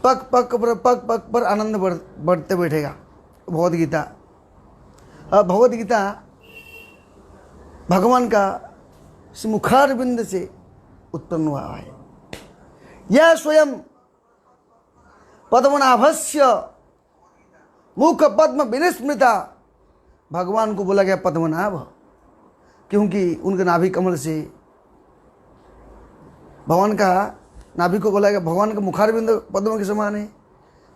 पग पग पर आनंद बढ़ते बैठेगा। भगवद गीता, अब भगवद गीता भगवान का मुखारविंद से उत्पन्न हुआ है। यह स्वयं पद्मनाभस्य मुख पद्म विनिस्मृता, भगवान को बोला गया पद्मनाभ क्योंकि उनके नाभि कमल से भगवान का नाभि को बोला गया। भगवान का मुखारविंद पद्म के समान है,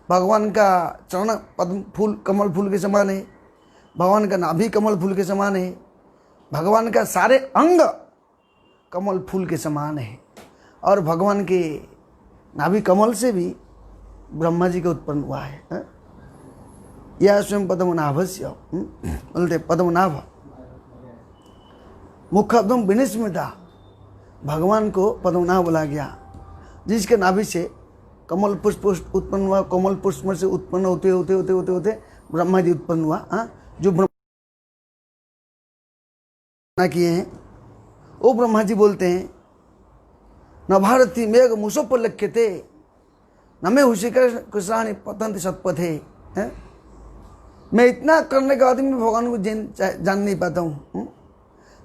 भगवान का चरण पद्म फूल कमल फूल के समान है, भगवान का नाभि कमल फूल के समान है, भगवान का सारे अंग कमल फूल के समान है। और भगवान के नाभि कमल से भी ब्रह्मा जी का उत्पन्न हुआ है। यह स्वयं पद्मनाभस्य, बोलते पद्मनाभ मुखपद्म विनिस्मृता, भगवान को पद्मनाभ बोला गया जिसके नाभि से कमल पुष्प उत्पन्न हुआ। कमल पुष्प से उत्पन्न होते होते होते होते होते ब्रह्मा जी उत्पन्न हुआ। जो ब्रह्मा किए हैं वो ब्रह्मा जी बोलते हैं न भारती मेघ मुसोपलक्ष्यते न मैं हुशिकर कृष्णानि पतंत सत्पथे। मैं इतना करने के बाद भी मैं भगवान को जान नहीं पाता हूँ।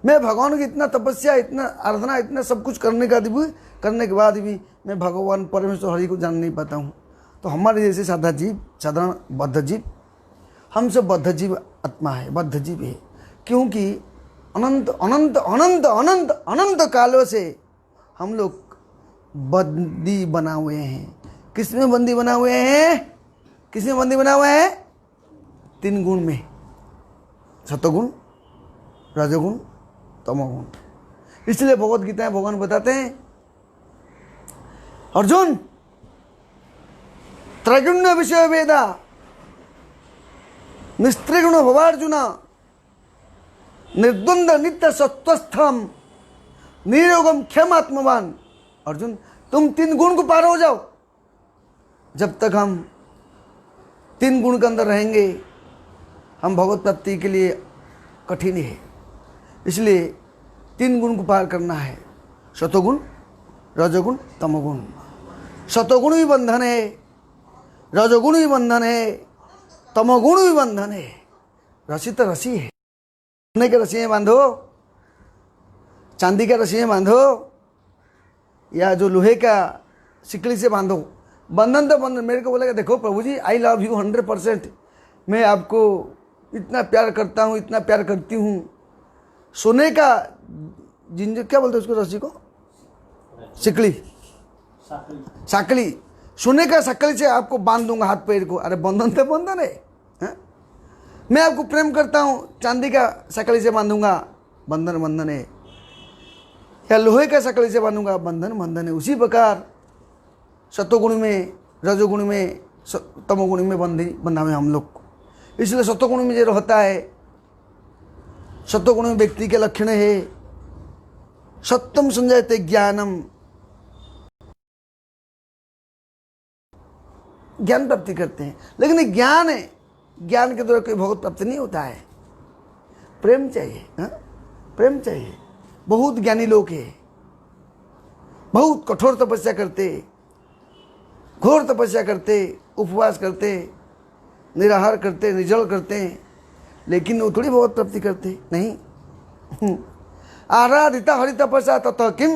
मैं भगवान की इतना तपस्या, इतना आराधना, इतना सब कुछ करने के बाद भी मैं भगवान परमेश्वर हरि को जान नहीं पाता हूँ। तो हमारे जैसे साधा जीव, साधारण बद्ध जीव, हम सब बद्ध जीव आत्मा है, बद्ध जीव है। क्योंकि अनंत अनंत अनंत अनंत अनंत कालों से हम लोग बंदी बना हुए हैं। किसमें बंदी बना हुए हैं? किसमें बंदी बना हुए हैं? 3 गुण में, सतोगुण, रजोगुण, तमोगुण। इसलिए भगवद गीता में भगवान बताते हैं अर्जुन त्रैगुण्य विषय वेदा निस्त्रिगुण भवार्जुन निर्द्वंद नित्य सत्वस्थम निरोगम क्षमात्मवान। अर्जुन तुम 3 गुण को पार हो जाओ। जब तक हम 3 गुण के अंदर रहेंगे हम भगवत प्राप्ति के लिए कठिन है। इसलिए 3 गुण को पार करना है, सतोगुण, रजोगुण, तमोगुण। सतोगुण भी बंधन है, रजोगुण भी बंधन है, तमोगुण भी बंधन है। रस्सी तो रस्सी है, सोने के रस्सी में बांधो, चांदी का रस्सी में बांधो या जो लोहे का सिकड़ी से बांधो, बंधन तो बंधन। मेरे को बोलेगा देखो प्रभु जी आई लव यू 100%, मैं आपको इतना प्यार करता हूँ, इतना प्यार करती हूँ। सोने का जिंजर क्या बोलते हैं उसको, रस्सी को सिकड़ी, साकली, सोने का साकली से आपको बांध दूंगा हाथ पैर को। अरे बंधन तो बंधन है। मैं आपको प्रेम करता हूँ, चांदी का साकली से बांधूंगा, बंधन बंधन है। या लोहे का साकली से बांधूंगा, बंधन बंधन है। उसी प्रकार सतोगुण में, रजोगुण में, तमोगुण में बंधा हुए हम लोग। इसलिए सतोगुण में जो रहता है, सतोगुण में व्यक्ति के लक्षण है सत्यम संजयते ज्ञानम, ज्ञान प्राप्ति करते हैं। लेकिन ज्ञान है, ज्ञान के द्वारा कोई भगवत प्राप्ति नहीं होता है। प्रेम चाहिए, प्रेम चाहिए। बहुत ज्ञानी लोग हैं, बहुत कठोर तपस्या करते, घोर तपस्या करते, उपवास करते, निराहार करते, निर्जल करते, लेकिन वो थोड़ी भगवत प्राप्ति करते नहीं। आराधिता हरि तपस्या तत किम,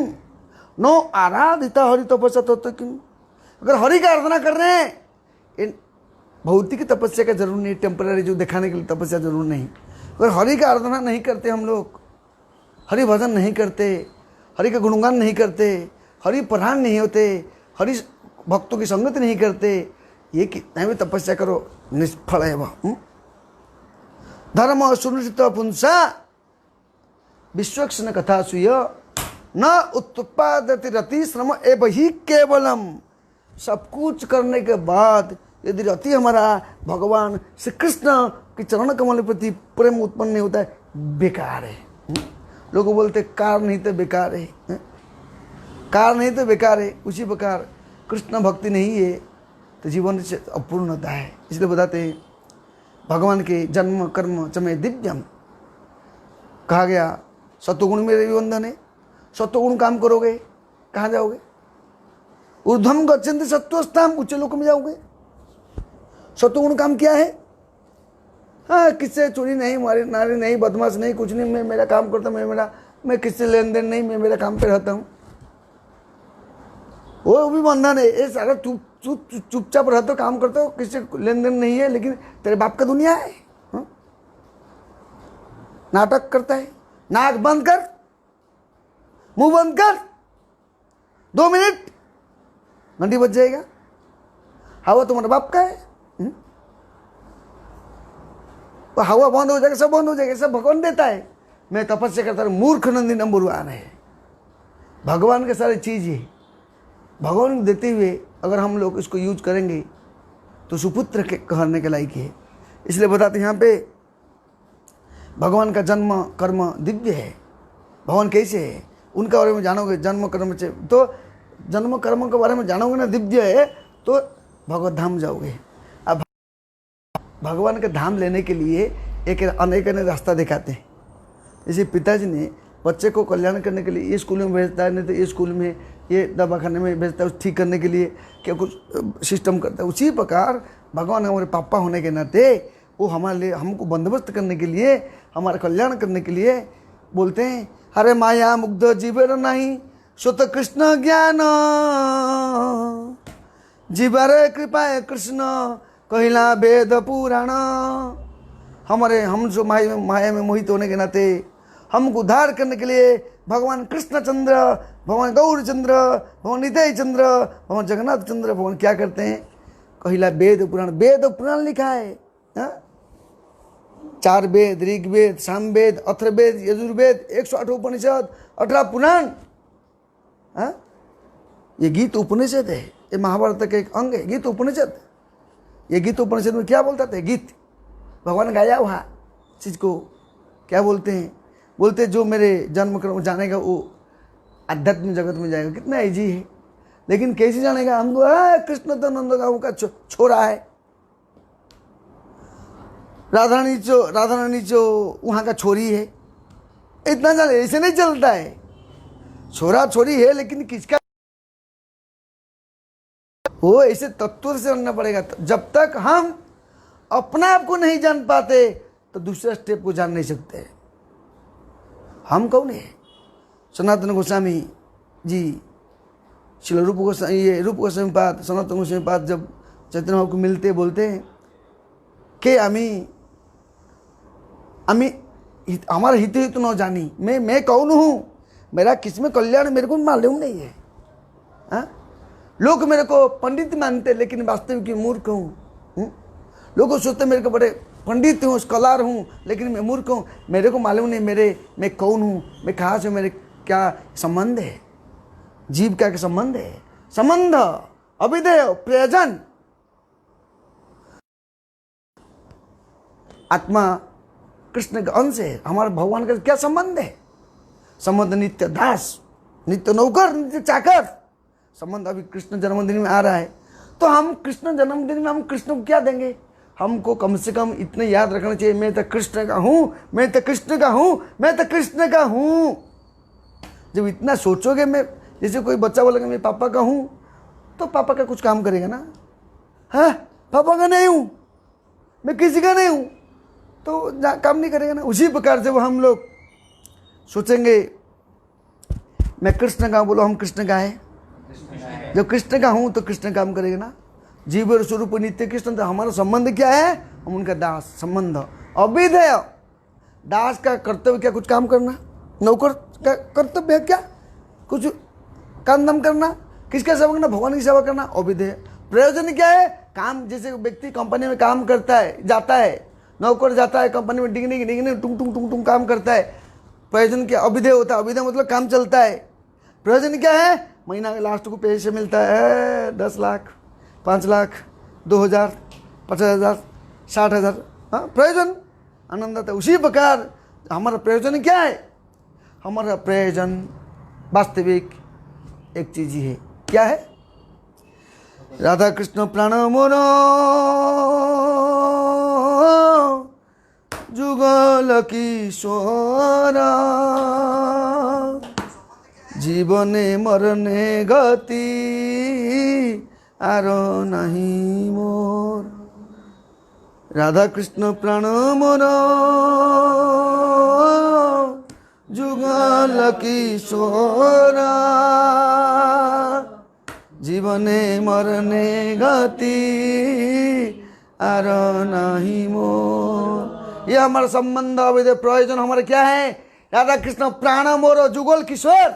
नो आराधिता हरि तपस्या तत किम। अगर हरि का आराधना कर रहे हैं, भौतिक तपस्या का जरूर नहीं, टेम्पररी जो दिखाने के लिए तपस्या जरूर नहीं। अगर हरि का आराधना नहीं करते हम लोग, हरि भजन नहीं करते, हरि का गुणगान नहीं करते, हरि परायण नहीं होते, हरि भक्तों की संगत नहीं करते, ये कितना भी तपस्या करो निष्फल है वह। धर्म सुनिश्चित पुंसा विश्वक्षण कथा सुय न उत्पादति रति श्रम एव ही केवलम। सब कुछ करने के बाद यदि रति हमारा भगवान श्री कृष्ण के चरण कमल के प्रति प्रेम उत्पन्न नहीं होता है, बेकार है। लोग बोलते कार नहीं तो बेकार है, कार नहीं तो बेकार है। उसी प्रकार कृष्ण भक्ति नहीं है तो जीवन से अपूर्णता है। इसलिए बताते हैं भगवान के जन्म कर्म चमे दिव्यम कहा गया। सत्वगुण में भी बंधन है, सत्वगुण काम करोगे कहाँ जाओगे? ऊर्ध्वम गच्छन्ति सत्त्वस्थाम, उच्च लोक में जाओगे। सत्वगुण काम क्या है? हाँ, किससे चोरी नहीं, मारी नारी नहीं, बदमाश नहीं, कुछ नहीं, मैं मेरा काम करता हूँ, मैं किससे लेन देन नहीं, मैं मेरा काम पे रहता हूँ। वो भी बंधन है। ये सारा चुपचाप रहते हो, काम करते हो, किससे लेन देन नहीं है, लेकिन तेरे बाप का दुनिया है। हाँ? नाटक करता है। नाक बंद कर, मुंह बंद कर, 2 मिनट, घंटी बज जाएगा। हवा तुम्हारे बाप का है। तो हवा बंद हो जाएगा, सब बंद हो जाएगा, सब भगवान देता है। मैं तपस्या करता हूँ, मूर्ख नंदी नंबर 1 है। भगवान के सारे चीज है, भगवान को देते हुए अगर हम लोग इसको यूज करेंगे तो सुपुत्र के कहने के लायक है। इसलिए बताते हैं यहाँ पे भगवान का जन्म कर्म दिव्य है। भगवान कैसे है उनका बारे में जानोगे, जन्म कर्म से तो जन्म कर्म के बारे में जानोगे ना, दिव्य है, तो भगवत धाम जाओगे। अब भगवान का धाम लेने के लिए एक अनेक रास्ता दिखाते हैं। जैसे पिताजी ने बच्चे को कल्याण करने के लिए ये स्कूल में भेजता है, नहीं तो ये स्कूल में, ये दवाखाने में भेजता है, ठीक करने के लिए क्या कुछ सिस्टम करता है। उसी प्रकार भगवान हमारे पापा होने के नाते वो हमारे लिए, हमको बंदोबस्त करने के लिए, हमारा कल्याण करने के लिए बोलते हैं, हरे माया मुग्ध जीवर नहीं स्वत कृष्ण ज्ञान, जीवर कृपा कृष्ण कहला वेद पुराण। हम जो माया में मोहित होने के नाते हमको उद्धार करने के लिए भगवान कृष्णचंद्र, भगवान गौरचंद्र, भगवान नित्य चंद्र, भगवान जगन्नाथ चंद्र, भगवान क्या करते हैं? कहला वेद पुराण। वेद पुराण लिखा है। हा? 4 वेद, ऋग्वेद, सामवेद, अथर्ववेद, यजुर्वेद, 108 उपनिषद, 18 पुराण। ये गीत उपनिषद है, ये महाभारत का एक अंग है, गीत उपनिषद। ये गीत उपनिषद में क्या बोलता था? गीत भगवान गाया हुआ चीज को क्या बोलते हैं? बोलते जो मेरे जन्म कर्म जानेगा वो आध्यात्मिक जगत में जाएगा। कितना ईजी है, लेकिन कैसे जानेगा? हमको कृष्ण तो नंदगांव का छोरा है, राधा रानी जो वहाँ का छोरी है, इतना जाने, ऐसे नहीं चलता है। छोरा छोरी है, लेकिन किसका वो ऐसे तत्व से जानना पड़ेगा। जब तक हम अपना आप को नहीं जान पाते तो दूसरा स्टेप को जान नहीं सकते। हम कौन है? सनातन गोस्वामी जी, श्री रूप गोस्वामी, ये रूप गोस्वामी पाद, सनातन गोस्वामी पाद जब चैतन्य बाबू को मिलते बोलते हैं कि हमारा हित ही तो न जानी, मैं कौन हूँ, मेरा किसमें कल्याण मेरे को मालूम नहीं है। हा? लोग मेरे को पंडित मानते, लेकिन वास्तविक मूर्ख हूँ। लोग सोचते मेरे को बड़े पंडित हूँ, स्कॉलर हूँ, लेकिन मैं मूर्ख हूँ। मेरे को मालूम नहीं मैं कौन हूँ, मैं कहाँ से, मेरे क्या संबंध है, जीव का संबंध है। संबंध अभिधेय प्रयोजन। आत्मा कृष्ण का अंश है, हमारे भगवान का क्या संबंध है? संबंध नित्य दास, नित्य नौकर, नित्य चाकर संबंध। अभी कृष्ण जन्मदिन में आ रहा है, तो हम कृष्ण जन्मदिन में हम कृष्ण को क्या देंगे? हमको कम से कम इतने याद रखना चाहिए, मैं तो कृष्ण का हूँ, मैं तो कृष्ण का हूँ, मैं तो कृष्ण का हूँ। जब इतना सोचोगे, मैं जैसे कोई बच्चा बोलेगा मैं पापा का हूँ, तो पापा का कुछ काम करेगा ना। हाँ, पापा का नहीं हूँ, मैं किसी का नहीं हूँ, तो काम नहीं करेगा ना। उसी प्रकार से वो हम लोग सोचेंगे मैं कृष्ण का हूँ, बोलो हम कृष्ण का है। जब कृष्ण का हूँ तो कृष्ण काम करेगा ना। जीव और स्वरूप नित्य कृष्ण, तो हमारा संबंध क्या है? हम उनका दास। संबंध अभिधेय। दास का कर्तव्य क्या? कुछ काम करना। नौकर का कर्तव्य है क्या? कुछ काम दाम करना। किसका सेवा करना? भगवान की सेवा करना। अभिधेय। प्रयोजन क्या है? काम, जैसे व्यक्ति कंपनी में काम करता है, जाता है, नौकर जाता है कंपनी में, डिगने टुंग टुंग टुंग टुंग काम करता है। प्रयोजन क्या? अभिधेय होता है। अभिधेय मतलब काम चलता है। प्रयोजन क्या है? महीना के लास्ट को पैसे मिलता है 10 लाख, 5 लाख, 2,000, 50,000, 60,000। हाँ, प्रयोजन आनंद आता है। उसी प्रकार हमारा प्रयोजन क्या है? हमारा प्रयोजन वास्तविक एक चीज ही है। क्या है? राधा कृष्ण प्राण मोर जुगल किशोर, जीवने मरने गति आरो नहीं मोर। राधा कृष्ण प्राण मोर जुगल किशोरा जीवने मरने गति आर नहीं मोर। ये हमारा संबंध अवैध प्रयोजन हमारा क्या है? राधा कृष्ण प्राण मोर जुगल किशोर।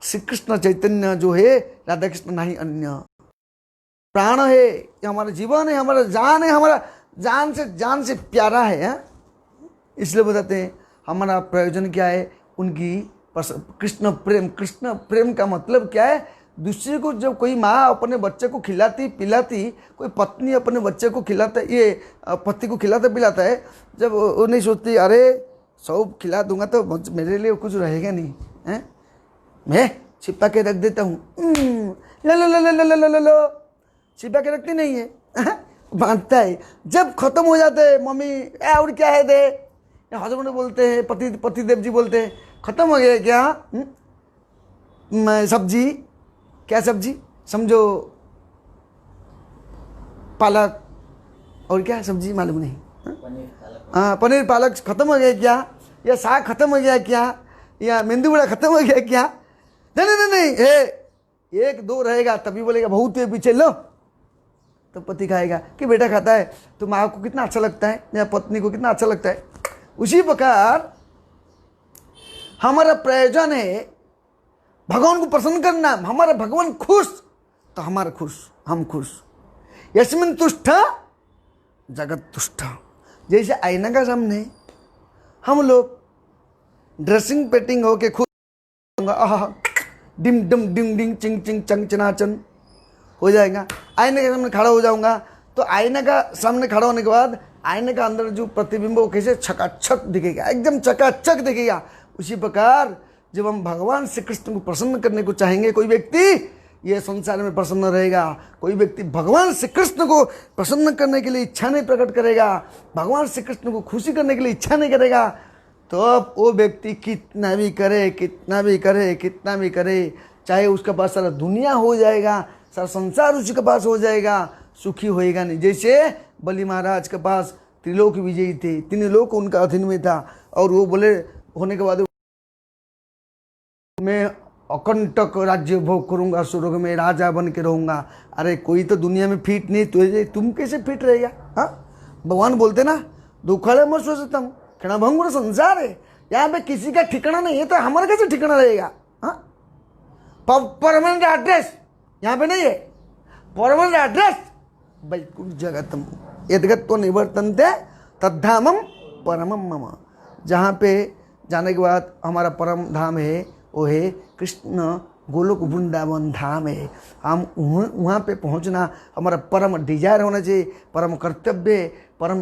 श्री कृष्ण चैतन्य जो है, राधा कृष्ण नहीं अन्य। प्राण है, ये हमारा जीवन है, हमारा जान है, हमारा जान से प्यारा है। इसलिए बताते हैं हमारा प्रयोजन क्या है? उनकी कृष्ण प्रेम का मतलब क्या है? दूसरे को, जब कोई माँ अपने बच्चे को खिलाती पिलाती, कोई पत्नी अपने बच्चे को खिलाता, ये पति को खिलाता पिलाता है, जब वो नहीं सोचती अरे सब खिला दूंगा तो मेरे लिए कुछ रहेगा नहीं है, मैं छिपा के रख देता हूँ, लो लो लो लो लो लो लो लो, छिपा के रखती नहीं है, बांटता है। जब खत्म हो जाते हैं मम्मी और क्या है दे, हस्बैंड बोलते हैं, पतिदेव जी बोलते हैं खत्म हो गया क्या? सब्जी, क्या सब्जी? समझो पालक, और क्या सब्जी मालूम नहीं। हाँ पनीर पालक खत्म हो गया क्या? या साग खत्म हो गया क्या? या मेंदू बड़ा खत्म हो गया क्या? नहीं नहीं नहीं, नहीं। एक दो रहेगा तभी बोलेगा बहुत है पीछे लो, तो पति खाएगा कि बेटा खाता है तो माँ को कितना अच्छा लगता है या पत्नी को कितना अच्छा लगता है। उसी प्रकार हमारा प्रयोजन है भगवान को प्रसन्न करना। हमारा भगवान खुश तो हमारा खुश, हम खुश। यस्मिन् तुष्ट जगत तुष्ट। जैसे आईना का सामने हम लोग ड्रेसिंग पेटिंग होके खुश डिम डम डिंग डिंग चिंग चिंग चंग चनाचन हो जाएगा। आईने के सामने खड़ा हो जाऊंगा तो आईने का सामने खड़ा होने के बाद आईने का अंदर जो प्रतिबिंब वो कैसे चकाचक दिखेगा, एकदम चकाचक दिखेगा। उसी प्रकार जब हम भगवान श्री कृष्ण को प्रसन्न करने को चाहेंगे, कोई व्यक्ति ये संसार में प्रसन्न रहेगा, कोई व्यक्ति भगवान श्री कृष्ण को प्रसन्न करने के लिए इच्छा नहीं प्रकट करेगा, भगवान श्री कृष्ण को खुशी करने के लिए इच्छा नहीं करेगा, तो अब वो व्यक्ति कितना भी करे, कितना भी करे, कितना भी करे, चाहे उसके पास सारा दुनिया हो जाएगा, सारा संसार उसी के पास हो जाएगा, सुखी होएगा नहीं। जैसे बलि महाराज के पास त्रिलोक विजयी थे, तीन लोक उनका अधीन में था, और वो बोले होने के बाद मैं अकंटक राज्य भोग करूंगा, स्वर्ग में राजा बन के रहूंगा। अरे कोई तो दुनिया में फिट नहीं, तो तुम कैसे फिट रहेगा? हाँ भगवान बोलते ना दुखड़े मत सोचता हूँ, क्षणभंगुर संसार है, यहाँ पे किसी का ठिकाना नहीं है, तो हमारा कैसे ठिकाना रहेगा? हाँ परमानेंट एड्रेस यहाँ पे नहीं है, परमानेंट एड्रेस वैकुंठ जगतम यद्गत्वा निवर्तन्ते तद्धामम परमम मम। जहाँ पे जाने के बाद हमारा परम धाम है वो है कृष्ण गोलोक वृंदावन धाम है। हम वहाँ पे पहुँचना हमारा परम डिजायर होना चाहिए, परम कर्तव्य, परम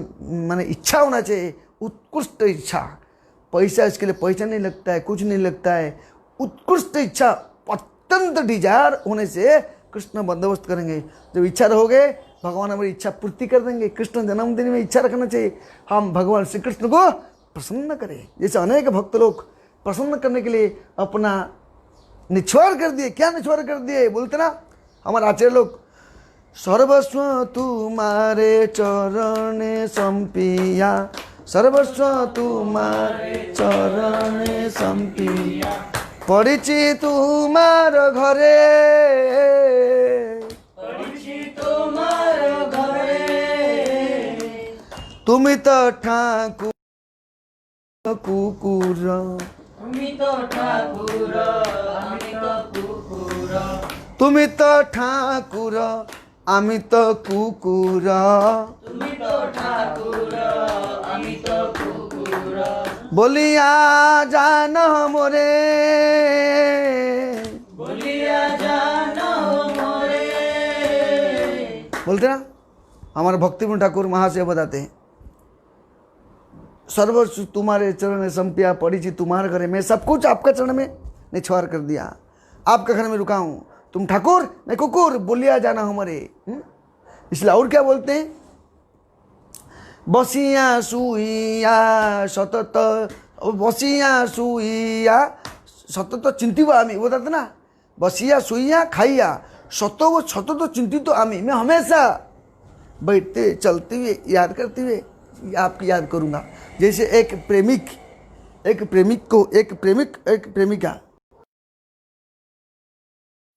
माने इच्छा होना चाहिए, उत्कृष्ट इच्छा। पैसा इसके लिए पैसा नहीं लगता है, कुछ नहीं लगता है, उत्कृष्ट इच्छा, अत्यंत डिजायर होने से कृष्ण बंदोबस्त करेंगे। जब इच्छा रहोगे भगवान हमारी इच्छा पूर्ति कर देंगे। कृष्ण जन्मदिन में इच्छा रखना चाहिए हम भगवान श्री कृष्ण को प्रसन्न करें। जैसे अनेक भक्त लोग प्रसन्न करने के लिए अपना निछोड़ कर दिए। क्या निछोड़ कर दिए बोलते ना हमारे आचार्य लोग, सर्वस्व तुम्हारे चरणे संपिया, सर्वस्व तुम्हारे चरणे संपिया, पड़िछि तुमार घरे, पड़िछि तुमार घरे, तुम तो ठाकुर कुकुर, तुमी तो ठाकुर आमी तो कुकुर, तुमी तो ठाकुर आमी तो कुकुर, तुमी तो ठाकुर आमी तो कुकुर, बोलिया जान मोरे, बोलिया जान मोरे। बोलते ना हमारे भक्तिविनोद ठाकुर महाशय बताते हैं, सर्वस्व तुम्हारे चरण में संपिया, पड़ी तुम्हारे घरे, मैं सब कुछ आपका चरण में निछोड़ कर दिया, आपका घर में रुका हूँ, तुम ठाकुर मैं कुकुर, बोलिया जाना हमारे। इसलिए और क्या बोलते हैं, बसिया सुइया सतत, बसिया सुइया सतत चिंतिबा आमी, बताते ना बसिया सुइया खाइया सतत चिंतित आमी, मैं हमेशा बैठते चलते हुए याद करते हुए आपकी याद करूँगा। जैसे एक प्रेमिका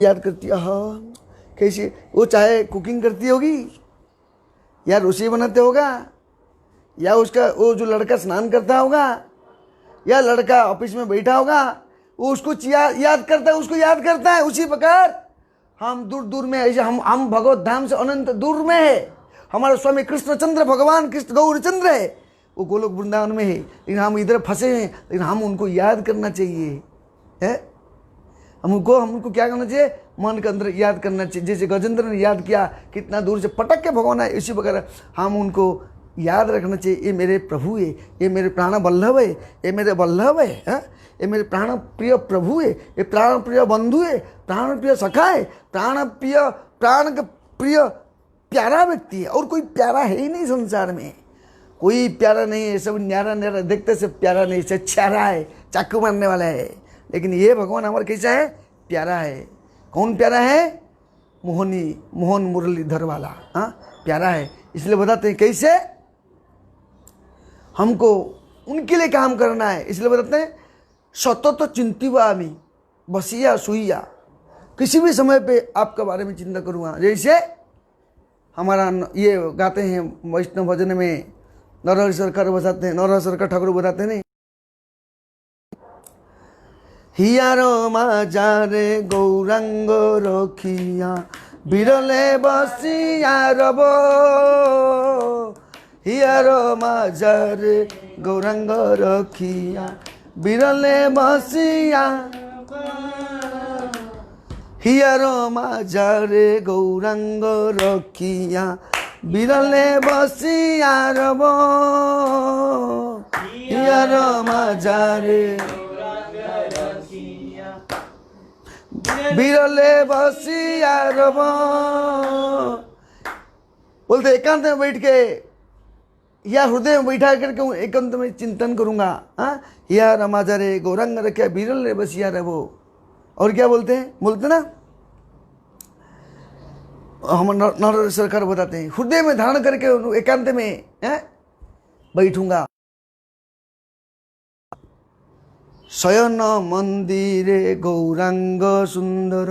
याद करती है, हाँ कैसे वो चाहे कुकिंग करती होगी या रसोई बनाते होगा, या उसका वो जो लड़का स्नान करता होगा, या लड़का ऑफिस में बैठा होगा, वो उसको याद करता है, उसको याद करता है। उसी प्रकार हम दूर दूर में, ऐसे हम भगवत धाम से अनंत दूर में है। हमारे स्वामी कृष्णचंद्र भगवान कृष्ण गौरचंद्र है, वो गोलोक वृंदावन में है, लेकिन हम इधर फंसे हैं। लेकिन हम उनको याद करना चाहिए, है हमको क्या करना चाहिए? मन के अंदर याद करना चाहिए। जैसे गजेंद्र ने याद किया, कितना दूर से पटक के भगवान है, इसी प्रकार हम उनको याद रखना चाहिए। ये मेरे प्रभु है, ये मेरे प्राण वल्लभ है, ये मेरे वल्लभ है, ये मेरे प्राण प्रिय प्रभु है, ये प्राण प्रिय बंधु है, प्राण प्रिय सखा है, प्राण का प्रिय प्यारा व्यक्ति है। और कोई प्यारा है ही नहीं संसार में, कोई प्यारा नहीं है। सब न्यारा न्यारा देखते से प्यारा नहीं, से छारा है, चाकू मारने वाला है। लेकिन ये भगवान हमारा कैसा है? प्यारा है। कौन प्यारा है? मोहन मुरलीधर वाला, हाँ प्यारा है। इसलिए बताते हैं कैसे हमको उनके लिए काम करना है। इसलिए बताते हैं सतत चिंतिवामी बसिया सुइया, किसी भी समय पे आपके बारे में चिंता करूँगा। जैसे हमारा ये गाते हैं वैष्णव भजन में, नरहरि सरकार बताते हैं, नरहरि सरकार ठाकुर बताते हैं, हियारो माजारे गौरांग रखिया बिरले बसिया रब, हियारो माजारे गौरांग रखिया बिरले बसिया, हियारो माजारे गौरांग रखिया बिरले बसिया रब, हियारो माजारे बिरले बसिया रब। बोलते एकांत में बैठ के या हृदय में बैठा करके एकांत में चिंतन करूंगा, हाँ या रमाजारे गौरंग रखे बिरले बसिया रबो। और क्या बोलते हैं? बोलते ना हम नरहरि सरकार बताते हैं, हृदय में धारण करके एकांत में बैठूंगा। शयन मंदिरे गौरांग सुंदर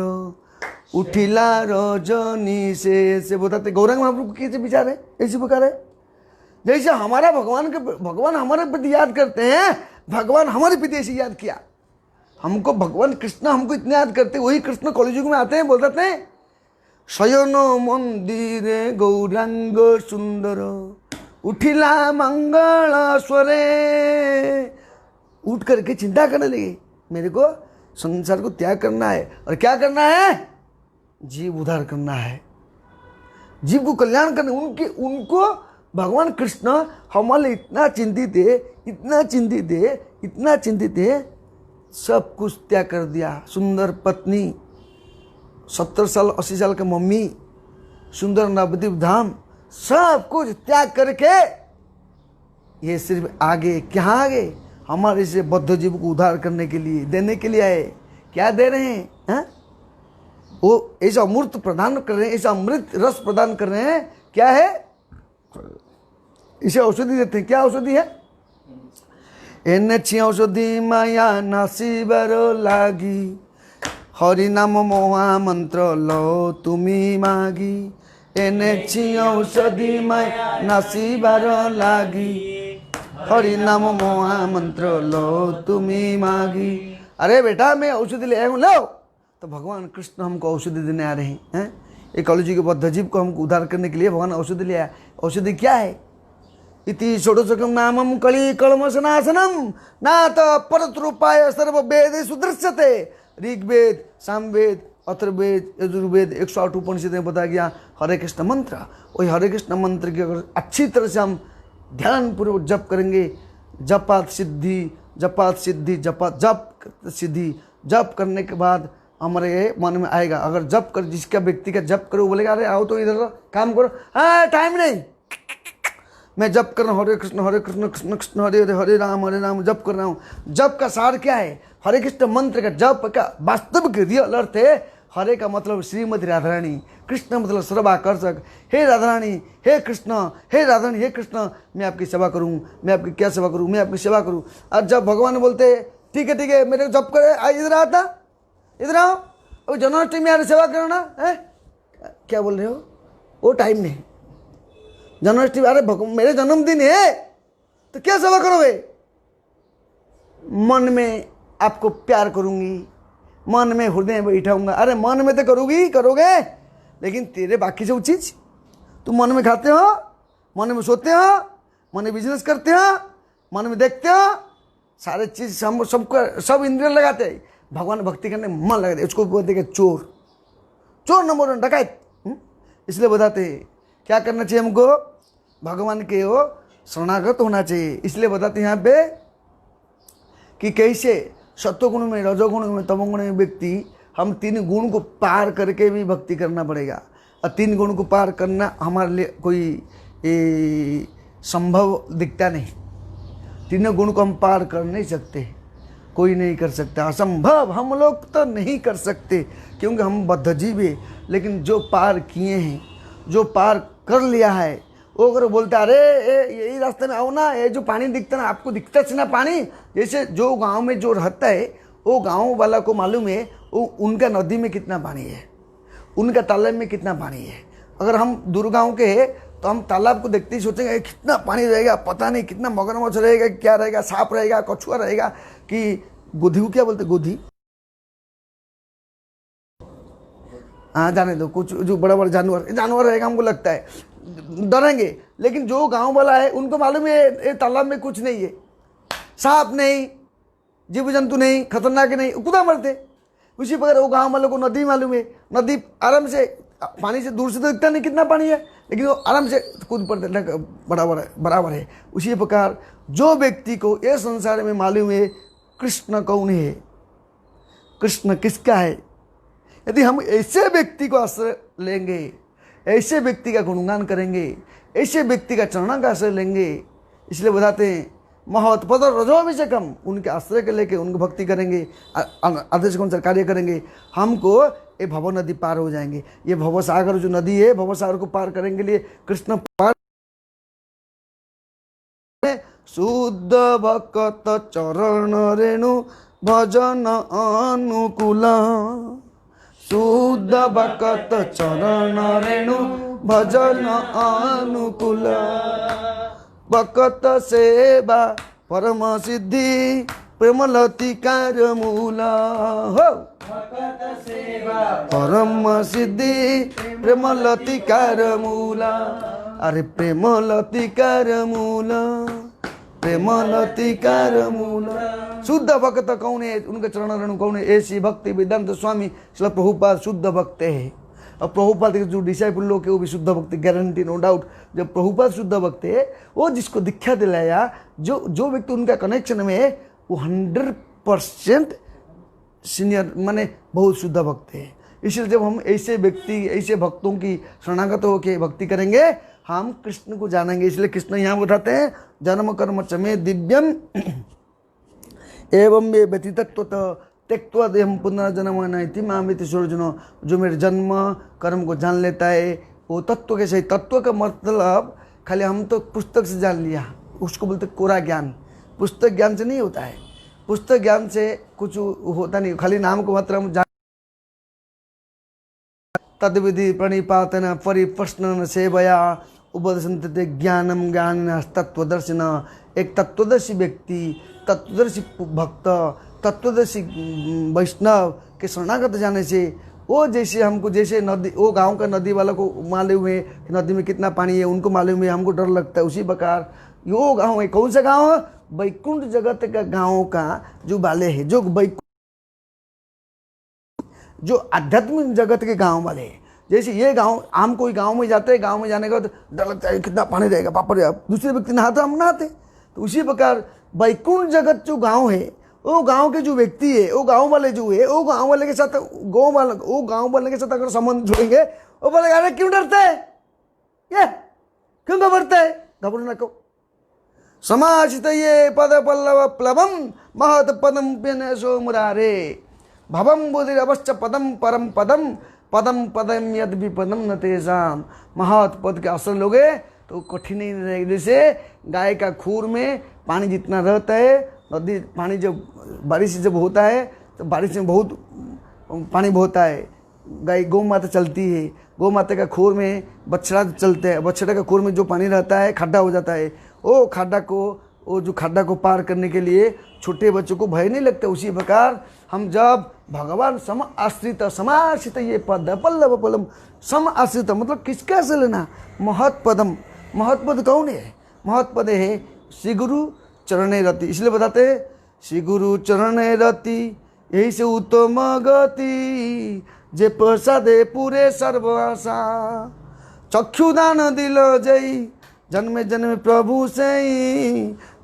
उठिला रजनी से बताते गौरांग महाप्रभु कैसे विचार है? ऐसी प्रकार है जैसे हमारा भगवान हमारे प्रति याद करते हैं, भगवान हमारे प्रति ऐसे याद किया। हमको भगवान कृष्ण हमको इतने याद करते, वही कृष्ण कलियुग में आते हैं, बोलते हैं शयन मंदिरे गौरांग सुंदर उठिला मंगल स्वरे, उठ करके चिंता करने लगे, मेरे को संसार को त्याग करना है। और क्या करना है? जीव उद्धार करना है, जीव को कल्याण करना। उनको भगवान कृष्ण हमारे इतना चिंतित है, इतना चिंतित है, इतना चिंतित है, सब कुछ त्याग कर दिया। सुंदर पत्नी, 70 साल 80 साल की मम्मी, सुंदर नवद्वीप धाम, सब कुछ त्याग करके ये सिर्फ आगे क्या आगे हमारे से बद्ध जीव को उद्धार करने के लिए, देने के लिए आए। क्या दे रहे हैं? हा? वो ऐसा अमृत प्रदान कर रहे हैं, ऐसा अमृत रस प्रदान कर रहे हैं। क्या है? इसे औषधि देते हैं। क्या औषधि है? एने छी औषधि माया नासिबार लागी, हरि नाम मोहा मंत्र लो तुमी मागी। एने छी औषधि माया नासिबार लागी, हरि नाम मोहा मंत्र लो तुम्ही मागी। अरे बेटा मैं औषधि ले आया हूँ, लो। तो भगवान कृष्ण हमको औषधि देने आ रहे हैं। एक कलयुग के बद्ध जीव को हमको उद्धार करने के लिए भगवान औषधि ले आया। औषधि क्या है? इति षोडशकं नामं कली कलमशनाशनम नाथ परतरूपाय सर्व वेद सुदृश्यते। ऋग्वेद, सामवेद, अथर्ववेद, यजुर्वेद 108 उपनिषद में बताया गया हरे कृष्ण मंत्र। वही हरे कृष्ण मंत्र की अगर अच्छी तरह से हम ध्यान पूर्वक जप करेंगे, जपात सिद्धि, जपात सिद्धि, जप सिद्धि, जप करने के बाद हमारे मन में आएगा। अगर जप कर जिसका व्यक्ति का जप करो, बोलेगा अरे आओ तो इधर काम करो, हाँ टाइम नहीं, मैं जप कर रहा हूँ, हरे कृष्ण कृष्ण कृष्ण हरे हरे, हरे राम जप कर रहा हूँ। जप का सार क्या है? हरे कृष्ण मंत्र का जप का वास्तविक रियल अर्थ है हरे का मतलब श्रीमती राधा रानी, कृष्ण मतलब सर्वाकर्षक। हे राधा रानी, हे कृष्ण, हे राधा रानी, हे कृष्ण, मैं आपकी सेवा करूं, मैं आपकी क्या सेवा करूं, मैं आपकी सेवा करूं। और जब भगवान बोलते ठीक है मेरे को जब करे, इधर आता, इधर आओ, अब जन्माष्टमी में यार सेवा करना है, क्या बोल रहे हो, वो टाइम नहीं। जन्माष्टमी, अरे मेरे जन्मदिन है तो क्या सेवा करोगे? मन में आपको प्यार करूंगी, मन में हृदय में बैठाऊंगा। अरे मन में तो करोगे, लेकिन तेरे बाकी सब चीज तुम मन में खाते हो, मन में सोते हो, मन में बिजनेस करते हो, मन में देखते हो, सारे चीज सब इंद्रिय लगाते हैं। भगवान भक्ति करने मन लगाते, उसको बोलते हैं चोर नंबर 1 डकैत। इसलिए बताते हैं क्या करना चाहिए हमको, भगवान के वो शरणागत होना चाहिए। इसलिए बताते हैं यहाँ पे कि कैसे सत्वगुण में, रजोगुण में, तमोगुण में व्यक्ति, हम 3 गुण को पार करके भी भक्ति करना पड़ेगा। और 3 गुण को पार करना हमारे लिए कोई संभव दिखता नहीं। 3 गुण को हम पार कर नहीं सकते, कोई नहीं कर सकता, असंभव, हम लोग तो नहीं कर सकते क्योंकि हम बद्धजीव है। लेकिन जो पार किए हैं, जो पार कर लिया है, वो अगर बोलता अरे यही रास्ते में आओ ना, ये जो पानी दिखता ना, आपको दिखता है ना पानी, जैसे जो गांव में जो रहता है वो गांव वाला को मालूम है वो उनका नदी में कितना पानी है, उनका तालाब में कितना पानी है। अगर हम दूर गाँव के हैं तो हम तालाब को देखते ही सोचेंगे कितना पानी रहेगा, पता नहीं कितना मगरमच्छ रहेगा, क्या रहेगा, सांप रहेगा, कछुआ रहेगा, कि गोधी को क्या बोलते, गोधी, हाँ जाने दो, कुछ जो बड़ा बड़ा जानवर रहेगा, हमको लगता है डरेंगे। लेकिन जो गांव वाला है उनको मालूम है ये तालाब में कुछ नहीं है, सांप नहीं, जीव जंतु नहीं, खतरनाक नहीं, खुदा मरते। उसी प्रकार वो गांव वालों को नदी मालूम है, नदी आराम से, पानी से दूर से तो दिखता नहीं कितना पानी है, लेकिन वो आराम से कूद पड़ते, बराबर है। उसी प्रकार जो व्यक्ति को ये संसार में मालूम है कृष्ण कौन है, कृष्ण किसका है, यदि हम ऐसे व्यक्ति को आश्रय लेंगे, ऐसे व्यक्ति का गुणगान करेंगे, ऐसे व्यक्ति का चरण का आश्रय लेंगे, इसलिए बताते हैं महत्पद रजोभिषेकम, उनके आश्रय के लेके उनको भक्ति करेंगे, आदेश के अनुसार कार्य करेंगे, हमको ये भव नदी पार हो जाएंगे। ये भव सागर जो नदी है, भव सागर को पार करेंगे लिए कृष्ण पार, शुद्ध भक्त चरण रेणु भजन अनुकूल, शुद्ध भक्त चरण रेणु भजन अनुकूल, भक्त सेवा परम सिद्धि प्रेम लतिकार मूल, हो भक्त सेवा परम सिद्धि प्रेम लतिकार मूल। अरे प्रेम लतिकार मूल, प्रेम लतिकार मूल। शुद्ध भक्त कौन है, उनके चरण रेणु कौन है, ऐसी भक्ति वेदांत स्वामी श्रील प्रभुपाद शुद्ध भक्त है। और प्रभुपाद के जो डिसाइपल लोग है वो भी शुद्ध भक्त, गारंटी नो डाउट। जब प्रभुपाद शुद्ध भक्त है, वो जिसको दीक्षा दिलाया, जो व्यक्ति उनका कनेक्शन में है, वो 100% सीनियर माने बहुत शुद्ध भक्त है। इसलिए जब हम ऐसे व्यक्ति, ऐसे भक्तों की शरणागत होकर भक्ति करेंगे, हम कृष्ण को जानेंगे। इसलिए कृष्ण यहाँ बताते हैं जन्म कर्म च मे दिव्यम एवं ये व्यतीतत्व त्यक्त्वा देहम पुनर्जन्म नैति मामिति सुरजनो। जो मेरे जन्म कर्म को जान लेता है वो तत्व के सही। तत्व का मतलब खाली हम तो पुस्तक से जान लिया, उसको बोलते कोरा ज्ञान। पुस्तक ज्ञान से नहीं होता है, पुस्तक ज्ञान से कुछ होता नहीं, खाली नाम को मात्र हम जान। तद्विधि प्रणिपातन परिप्रश्न सेवया उपदर्शन्ते ज्ञानम ज्ञान तत्वदर्शिन। एक तत्वदर्शी व्यक्ति, तत्वदर्शी भक्त, तत्वदर्शी वैष्णव के शरणागत जाने से वो जैसे हमको, जैसे नदी, वो गांव का नदी वाला को मालूम है कि नदी में कितना पानी है, उनको मालूम है, हमको डर लगता है। उसी प्रकार यो गांव है, कौन सा गांव है, वैकुंठ जगत का गांव का जो वाले है, जो आध्यात्मिक जगत के गांव वाले हैं। जैसे ये गांव, हम कोई गांव में जाते हैं, गांव में जाने का तो डर लगता है कितना पानी रहेगा, पापा रे, दूसरे व्यक्ति नहाते, हम नहाते। तो उसी प्रकार वैकुंठ जगत जो गांव है, वो गांव के जो व्यक्ति है, वो गांव वाले जो है, वो गांव वाले के साथ, वो गांव वाले के साथ अगर संबंध जुड़ेंगे, वो बोलेगा अरे क्यों डरता है, ये क्यों घबरता है, घबराना क्यों। समाचित ये पद पल्लव प्लवम महत पदम पेन सो मुरारे। भवम बोधिर अवश्य पदम परम पदम पदम पदम यद विपदम न तेजाम। महत पद के अवसर लोगे तो कठिन ही नहीं रहेगी। जैसे गाय का खूर में पानी जितना रहता है, नदी पानी जब बारिश जब होता है तो बारिश में बहुत पानी होता है, गाय गौ माता चलती है, गौ माता का खूर में बछड़ा चलते हैं, बछड़ा का खूर में जो पानी रहता है खड्डा हो जाता है, वो खड्डा को पार करने के लिए छोटे बच्चों को भय नहीं लगता। उसी प्रकार हम जब भगवान सम आश्रित समाश्रित, ये पद पल्लव पलम सम आश्रित मतलब किसका से लेना, महत्पदम। महत्पद कौन है? महत्पद है श्री गुरु चरणे रति। इसलिए बताते हैं श्री गुरु चरणे रति यही से उत्तम गति, जे प्रसादे पूरे सर्व आशा, चक्षुदान दिल जय जन्मे जन्मे प्रभु से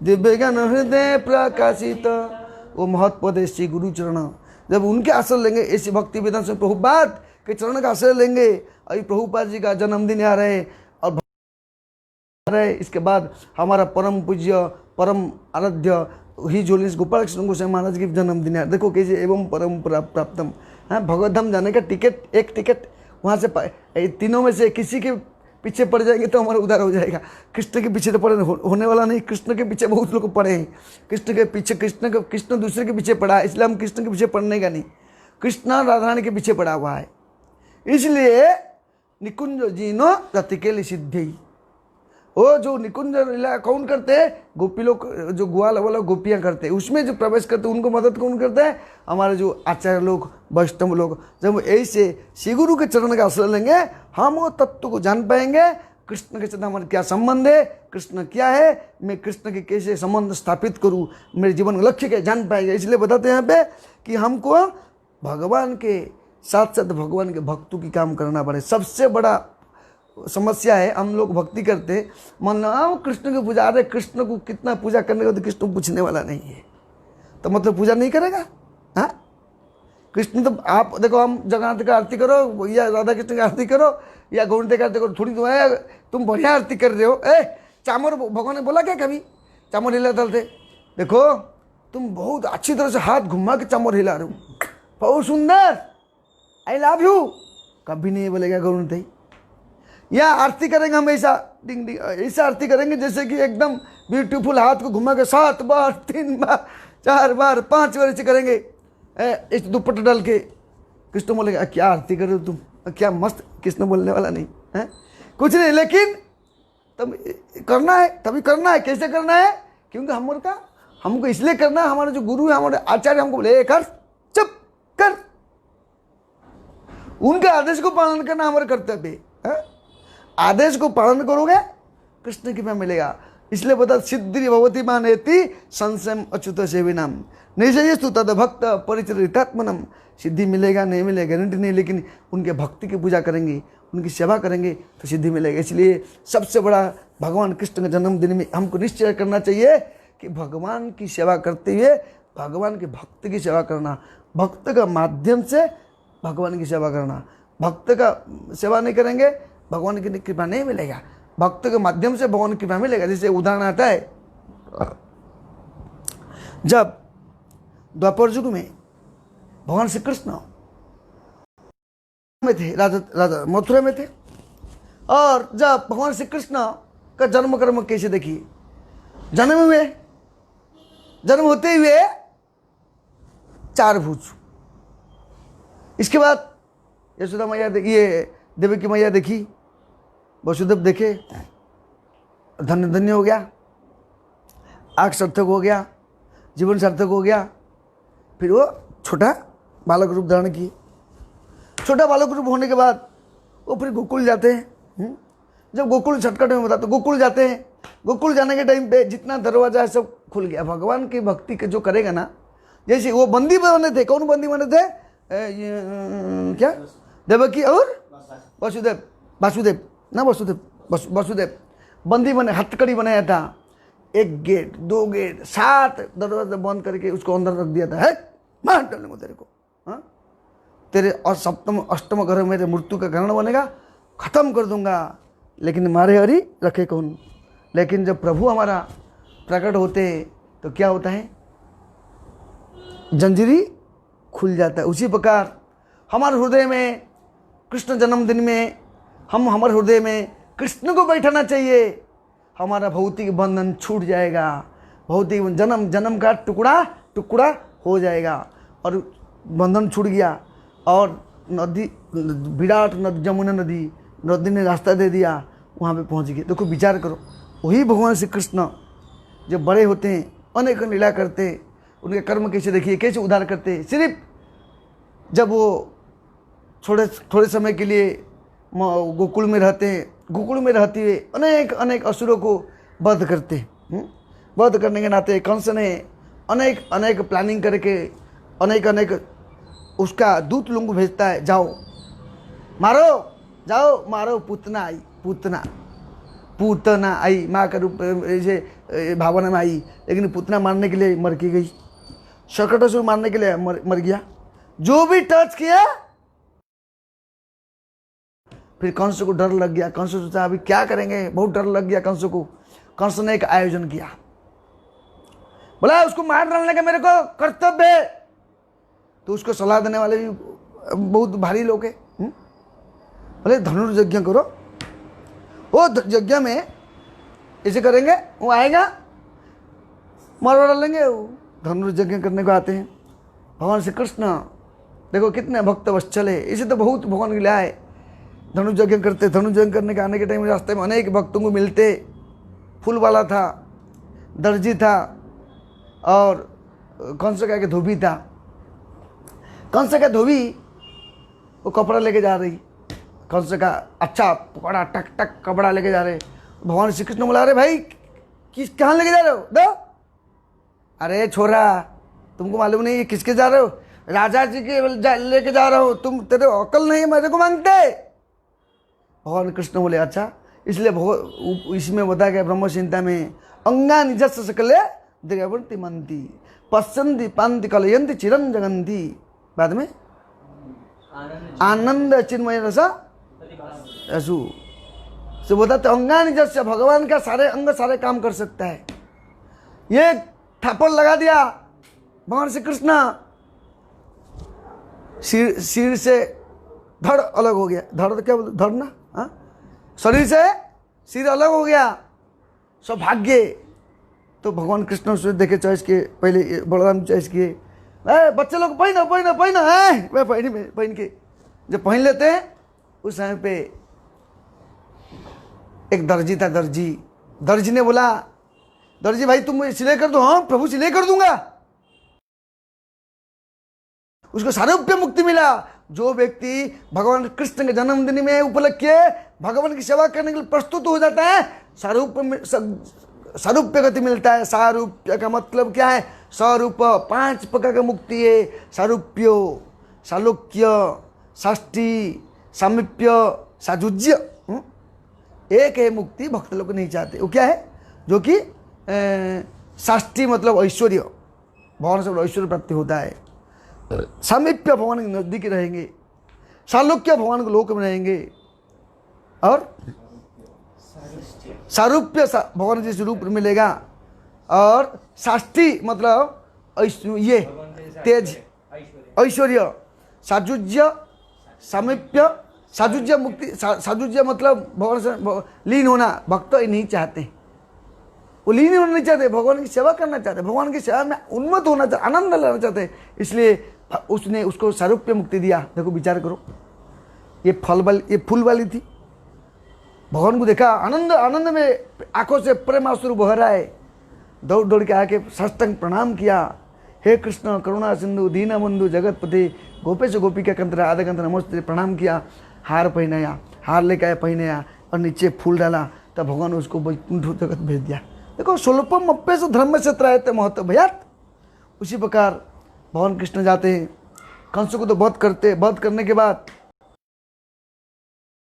दिव्य ज्ञान हृदय प्रकाशित। वो महत्पद है श्री गुरु चरण। जब उनके आश्रय लेंगे, ऐसी भक्ति वेदांत से प्रभुपाद के चरण का आश्रय लेंगे, अभी प्रभुपाद जी का जन्मदिन आ रहे और इसके बाद हमारा परम पूज्य परम आराध्य ही जोलिस गोपाल कृष्ण गोसाई महाराज की जन्मदिन है। देखो कैसे एवं परम प्राप्तम, हाँ भगवत धाम जाने का टिकट, एक टिकट वहाँ से तीनों में से किसी के पीछे पड़ जाएंगे तो हमारा उद्धार हो जाएगा। कृष्ण के पीछे तो पड़े होने वाला नहीं, कृष्ण के पीछे बहुत लोग पड़े हैं। कृष्ण के पीछे कृष्ण दूसरे के पीछे पड़ा है, इसलिए हम कृष्ण के पीछे पड़ने का नहीं, कृष्ण राधा रानी के पीछे पड़ा हुआ है। इसलिए निकुंज जीनो रति के लिए सिद्धि, वो जो निकुंज लीला कौन करते हैं? गोपी लोग, जो ग्वाल वाला गोपियाँ करते हैं, उसमें जो प्रवेश करते हैं उनको मदद कौन करते हैं? हमारे जो आचार्य लोग, वैष्णव लोग। जब ऐसे श्री गुरु के चरण का आश्रय लेंगे, हम वो तत्व को जान पाएंगे। कृष्ण के साथ हमारा क्या संबंध है, कृष्ण क्या है, मैं कृष्ण के कैसे संबंध स्थापित करूँ, मेरे जीवन का लक्ष्य क्या जान पाएंगे। इसलिए बताते हैं यहाँ पे कि हमको भगवान के साथ साथ भगवान के भक्तों की काम करना पड़े। सबसे बड़ा समस्या है, हम लोग भक्ति करते मन कृष्ण की पूजा, अरे कृष्ण को कितना पूजा करने का तो कृष्ण पूछने वाला नहीं है, तो मतलब पूजा नहीं करेगा। हाँ कृष्ण तो आप देखो, हम जगन्नाथ का आरती करो या राधा कृष्ण का आरती करो या गोविंद का आरती करो, थोड़ी तुम बढ़िया आरती कर रहे हो। चामर भगवान ने बोला क्या कभी चामर हिला डालते? देखो तुम बहुत अच्छी तरह से हाथ घुमा के चामर हिला रहे हो, बहुत सुंदर, आई लव यू, कभी नहीं बोलेगा गोविंद। या आरती करेंगे हम ऐसा डिंग डिंग, ऐसा आरती करेंगे जैसे कि एकदम ब्यूटीफुल, हाथ को घुमा के 7 बार 3 बार 4 बार 5 बार ऐसे करेंगे, इस दुपट्टा डाल के। कृष्ण बोलेगा क्या आरती कर रहे हो तुम, क्या मस्त। कृष्ण बोलने वाला नहीं है कुछ नहीं, लेकिन तब करना है, तभी करना है। कैसे करना है? क्योंकि हमको इसलिए करना है, हमारे जो गुरु है, हमारे आचार्य हमको बोले कर, चुप कर, उनके आदेश को पालन करना हमारा कर्तव्य है। आदेश को पालन करोगे कृष्ण की कृपा मिलेगा। इसलिए बता सिद्धि भवती मानेति संशयम अच्युत सेविनाम निजयस्तु तद भक्त परिचरितात्मनम। सिद्धि मिलेगा नहीं मिलेगा गारंटी नहीं, लेकिन उनके भक्ति की पूजा करेंगे, उनकी सेवा करेंगे तो सिद्धि मिलेगा। इसलिए सबसे बड़ा भगवान कृष्ण के जन्मदिन में हमको निश्चय करना चाहिए कि भगवान की सेवा करते हुए भगवान के भक्त की सेवा करना, भक्त का माध्यम से भगवान की सेवा करना। भक्त का सेवा नहीं करेंगे भगवान की कृपा नहीं मिलेगा, भक्त के माध्यम से भगवान की कृपा मिलेगा। जैसे उदाहरण आता है, जब द्वापर युग में भगवान श्री कृष्ण में थे, राजा मथुरा में थे, और जब भगवान श्री कृष्ण का जन्म कर्म कैसे देखिए, जन्म होते हुए 4 भुज, इसके बाद यशोदा मैया देखिए, देवकी मैया देखी, वसुदेव देखे, धन्य धन्य हो गया, आँख सार्थक हो गया, जीवन सार्थक हो गया। फिर वो छोटा बालक रूप धारण किए। छोटा बालक रूप होने के बाद वो फिर गोकुल जाते हैं। जब गोकुल छटकट में बता तो गोकुल जाते हैं। गोकुल जाने के टाइम पे जितना दरवाजा है सब खुल गया। भगवान की भक्ति के जो करेगा ना, जैसे वो बंदी बने थे, कौन बंदी बने थे? क्या देवकी और वासुदेव बंदी बने, हथकड़ी बनाया था। 1 गेट 2 गेट 7 दरवाजा बंद करके उसको अंदर रख दिया था। है मार डालने को तेरे को, हाँ तेरे और 7म 8म घर मेरे मृत्यु का कारण बनेगा, खत्म कर दूंगा। लेकिन मारे हरी रखे कौन? लेकिन जब प्रभु हमारा प्रकट होते तो क्या होता है? जंजीरी खुल जाता है। उसी प्रकार हमारे हृदय में कृष्ण जन्मदिन में हमारे हृदय में कृष्ण को बैठाना चाहिए। हमारा भौतिक बंधन छूट जाएगा, भौतिक जन्म का टुकड़ा हो जाएगा और बंधन छूट गया। और नदी, विराट नदी, जमुना नदी ने रास्ता दे दिया, वहाँ पे पहुँच गए। देखो विचार करो, वही भगवान श्री कृष्ण जब बड़े होते हैं अनेक लीला करते, उनके कर्म कैसे देखिए, कैसे उद्धार करते। सिर्फ जब वो थोड़े समय के लिए गोकुल में रहते हैं, गोकुल में रहते हुए अनेक असुरों को वध करते। वध करने के नाते कंस ने अनेक प्लानिंग करके अनेक उसका दूत लोगों को भेजता है, जाओ मारो। पूतना आई, माँ का रूप ऐसे भावना में आई, लेकिन पूतना मारने के लिए मर की गई। शकटासुर मारने के लिए मर गया। जो भी टच किया, फिर कंस को डर लग गया। कंस सोचा अभी क्या करेंगे, बहुत डर लग गया कंस को। कंस ने एक आयोजन किया, बोला उसको मार डालने का मेरे को कर्तव्य है। तो उसको सलाह देने वाले भी बहुत भारी लोग हैं। बोले धनुर्यज्ञ करो, वो यज्ञ में ऐसे करेंगे, वो आएगा मार डालेंगे। वो धनुर्यज्ञ करने को आते हैं। भगवान श्री कृष्ण देखो कितने भक्त वत्सल है, इसे तो बहुत भगवान की लीला है। धनुर्यज्ञ करते, धनुर्यज्ञ करने के आने के टाइम रास्ते में अनेक भक्तों को मिलते। फूल वाला था, दर्जी था और कंस का धोबी था। कंस का धोबी वो कपड़ा लेके जा रही, कंस का अच्छा बड़ा टक कपड़ा लेके जा रहे। भगवान श्री कृष्ण बोला, अरे भाई कहाँ लेके जा रहे हो? दो। अरे छोरा, तुमको मालूम नहीं ये किसके जा रहे हो? राजा जी के लेके जा रहा हो, तुम तेरे अकल नहीं मेरे को मांगते। भगवान कृष्ण बोले अच्छा। इसलिए इसमें बताया गया ब्रह्म संहिता में, अंगा निजस्व सकले द्रवंती मंती पश्यंती पांति कलयंती चिरं जगंती। बाद में आनंद चिन्मय रसा असु से बताते अंगा निजस्व, भगवान का सारे अंग सारे काम कर सकता है। ये थापड़ लगा दिया भगवान श्री कृष्ण, सिर से धड़ अलग हो गया। धड़ तो क्या बोलते, धड़ ना, हाँ, शरीर से सिर अलग हो गया, सौभाग्य। तो भगवान कृष्ण उससे देखे चॉइस किए, पहले बलराम चॉइस किए, बच्चे लोग पहनो पहन के जब पहन लेते हैं, उस समय पे एक दर्जी था। दर्जी ने बोला, दर्जी भाई तुम सिलाई कर दो। हाँ प्रभु सिलाई कर दूंगा। उसको सारूप्य मुक्ति मिला। जो व्यक्ति भगवान कृष्ण के जन्मदिन में उपलक्ष्य भगवान की सेवा करने के लिए प्रस्तुत हो जाता है, सारूप्य गति मिलता है। सारूप्य का मतलब क्या है? स्वरूप 5 प्रकार का मुक्ति है। सारूप्यो, सालोक्य, षष्ठी, सामीप्य, साजुज्य। एक है मुक्ति भक्त लोग नहीं चाहते। वो क्या है? जो कि षष्ठी मतलब ऐश्वर्य, भगवान से ऐश्वर्य प्राप्ति होता है। सामीप्य भगवान के नजदीक रहेंगे, सालोक्य भगवान के लोक में रहेंगे, और सारूप्य भगवान जिस रूप में मिलेगा, और षष्ठी मतलब ये तेज ऐश्वर्य, साजुज्य, सामीप्य, साजुज्य मुक्ति। साजुज्य मतलब भगवान से लीन होना। भक्त नहीं चाहते, वो लीन होना नहीं चाहते, भगवान की सेवा करना चाहते, भगवान की सेवा में उन्मत्त होना चाहते, आनंद लेना चाहते। इसलिए उसने उसको सारूप्य मुक्ति दिया। देखो विचार करो, ये फूल वाली थी, भगवान को देखा, आनंद में आंखों से प्रेमाश्रु बह रहा है। दौड़ के आके साष्टांग प्रणाम किया। हे कृष्ण करुणा सिंधु दीन बंधु जगतपति गोपेश गोपिका कंत राधा कंत नमस्ते। प्रणाम किया, हार पहनाया, हार लेके आया, पहनाया और नीचे फूल डाला। तब भगवान उसको वैकुंठ जगत भेज दिया। देखो स्वल्पम अप्यस धर्म से त्रायते महत्व भयात। उसी प्रकार भगवान कृष्ण जाते हैं, कंस को तो वध करते। वध करने के बाद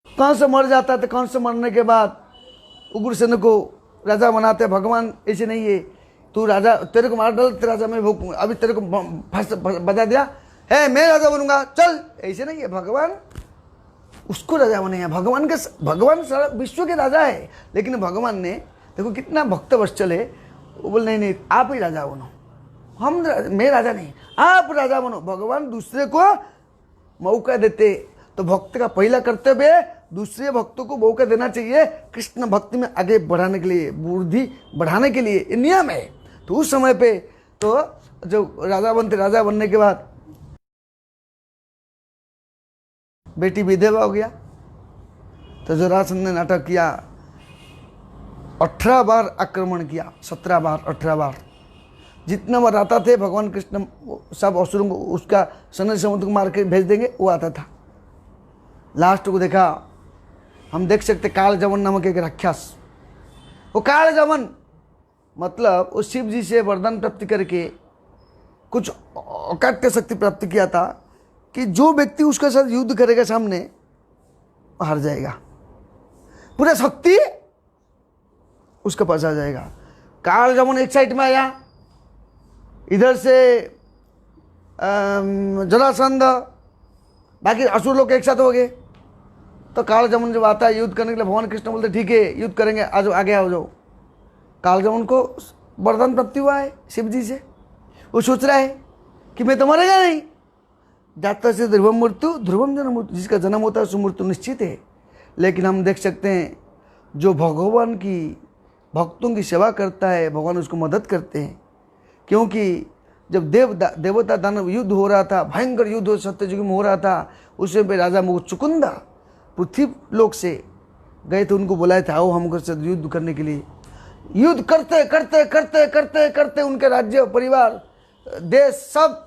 कंस मर जाता है। तो कंस मरने के बाद उग्रसेन को राजा बनाते। भगवान ऐसे नहीं है, तू राजा, तेरे को मार डाल, तेरा राजा मैं भूख, अभी तेरे को बता दिया है मैं राजा बनूंगा, चल। ऐसे नहीं है, भगवान उसको राजा बनेगा। भगवान सारा विश्व के राजा है, लेकिन भगवान ने देखो कितना भक्त वत्सल है। वो बोले नहीं आप ही राजा बनो, मैं राजा नहीं, आप राजा बनो। भगवान दूसरे को मौका देते, तो भक्त का पहला कर्तव्य है दूसरे भक्तों को मौका देना चाहिए कृष्ण भक्ति में आगे बढ़ाने के लिए, बुद्धि बढ़ाने के लिए, ये नियम है। तो उस समय पे तो जो राजा बनते, राजा बनने के बाद बेटी विधवा हो गया, तो जरासंध ने नाटक किया, 18 बार आक्रमण किया, 17 बार 18 बार, जितना बार आता थे भगवान कृष्ण सब असुरों को उसका सनद समुद्र को मार के भेज देंगे, वो आता था। लास्ट को देखा, हम देख सकते काल जमन नामक एक राक्षस, वो काल जमन मतलब उस शिव जी से वरदान प्राप्ति करके कुछ अकाट्य शक्ति प्राप्त किया था कि जो व्यक्ति उसके साथ युद्ध करेगा सामने हार जाएगा, पूरा शक्ति उसके पास आ जाएगा। काल जमन एक साइड में आया, इधर से जरासंध, बाकी असुर लोग एक साथ हो गए। तो काल जमन जब आता है युद्ध करने के लिए, भगवान कृष्ण बोलते ठीक है युद्ध करेंगे, आज आगे आ जाओ। काल जमन को वरदान प्राप्ति हुआ है शिव जी से, वो सोच रहा है कि मैं तो मरेगा नहीं, जाता से ध्रुवम मृत्यु ध्रुवम जन्म मृत्यु, जिसका जन्म होता है उसकी मृत्यु निश्चित है। लेकिन हम देख सकते हैं जो भगवान की भक्तों की सेवा करता है भगवान उसको मदद करते हैं, क्योंकि जब देवता दानव युद्ध हो रहा था, भयंकर युद्ध सत्ययुग में हो रहा था, उस समय पे राजा मुचुकुंदा पृथ्वी लोक से गए थे, उनको बुलाया था आओ हमको साथ युद्ध करने के लिए। युद्ध करते करते करते करते करते उनके राज्य परिवार देश सब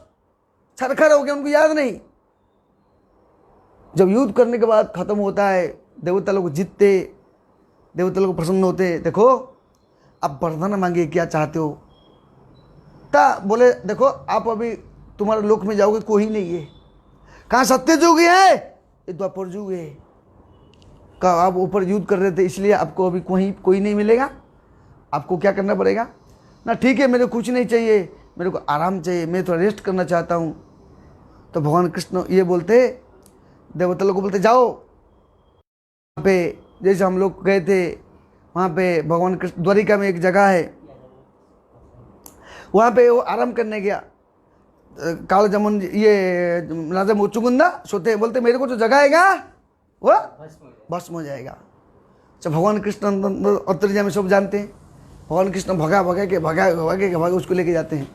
छरखर हो गए, उनको याद नहीं। जब युद्ध करने के बाद खत्म होता है, देवता लोग जीतते, देवता लोग प्रसन्न होते, देखो अब वरदान मांगे क्या चाहते हो। ता बोले देखो आप अभी तुम्हारे लोक में जाओगे कोई नहीं है, कहाँ सत्ययुग है, ये द्वापर युग है, का आप ऊपर युद्ध कर रहे थे इसलिए आपको अभी कोई नहीं मिलेगा, आपको क्या करना पड़ेगा ना, ठीक है मेरे कुछ नहीं चाहिए, मेरे को आराम चाहिए, मैं थोड़ा रेस्ट करना चाहता हूँ। तो भगवान कृष्ण ये बोलते, देवता लोग को बोलते जाओ वहाँ पे, जैसे हम लोग गए थे वहाँ पे भगवान कृष्ण द्वारिका में एक जगह है, वहाँ पे वो आराम करने गया। काल जमन ये राजा मुचुकुंदा सोते, बोलते मेरे को जो जगाएगा वो भस्म हो जाएगा। जब भगवान कृष्ण अंतर्यामी में सब जानते हैं, भगवान कृष्ण भगा उसको लेके जाते हैं।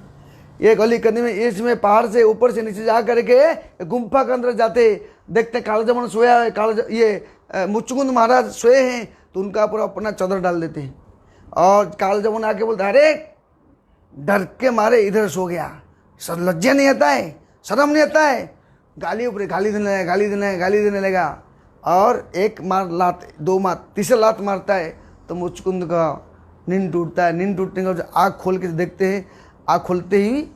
ये गली करने में इसमें पहाड़ से ऊपर से नीचे जा करके गुम्फा के अंदर जाते, देखते काल जमन सोया है, ये मुचुकुंद महाराज सोए हैं, तो उनका ऊपर अपना चादर डाल देते हैं। और काल जमन आके बोलते अरे डर के मारे इधर सो गया, सर लज्जा नहीं आता है, शर्म नहीं आता है, गाली ऊपर गाली देने लगा। और एक मार लात, दो मार, तीसरा लात मारता है तो मुचकुंद का नींद टूटता है। नींद टूटने के बाद आँख खोल के देखते हैं, आँख खोलते ही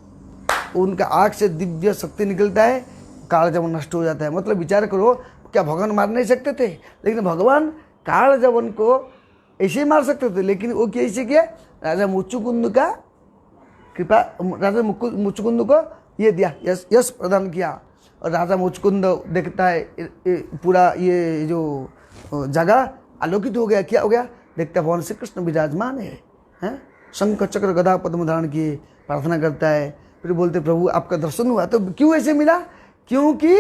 उनका आँख से दिव्य शक्ति निकलता है, काल जमन नष्ट हो जाता है। मतलब विचार करो, क्या भगवान मार नहीं सकते थे? लेकिन भगवान काल जमन को ऐसे ही मार सकते थे, लेकिन वो कैसे किया, राजा मुचुकुंद का कृपा, राजा मुचुकुंद को ये दिया, यश प्रदान किया। और राजा मुचुकुंद देखता है पूरा ये जो जगह आलोकित हो गया, क्या हो गया, देखता है भगवान श्री कृष्ण विराजमान है, शंख चक्र गदा पद्म धारण किए, प्रार्थना करता है। फिर बोलते प्रभु आपका दर्शन हुआ, तो क्यों ऐसे मिला? क्योंकि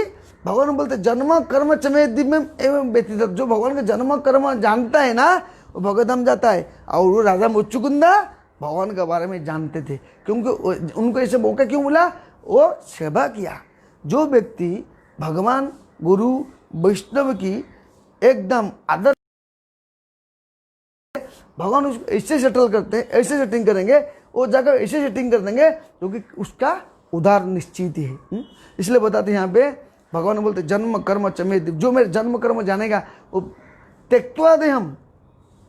भगवान बोलते जन्म कर्म चमे दिव्य एवं व्यतीत, जो भगवान का जन्म कर्म जानता है ना वो भगवतधाम जाता है। और वो राजा मुचुकुंदा भगवान के बारे में जानते थे, क्योंकि उनको ऐसे मौका क्यों मिला, वो सेवा किया। जो व्यक्ति भगवान गुरु वैष्णव की एकदम आदर, भगवान उसको ऐसे सेटल करते हैं, ऐसे सेटिंग करेंगे, वो जगह ऐसे सेटिंग कर देंगे क्योंकि उसका उधार निश्चित है। इसलिए बताते हैं यहाँ पे भगवान बोलते जन्म कर्म चमे दिव्य, जो मेरे जन्म कर्म जानेगा वो त्यक्त्वा दे हम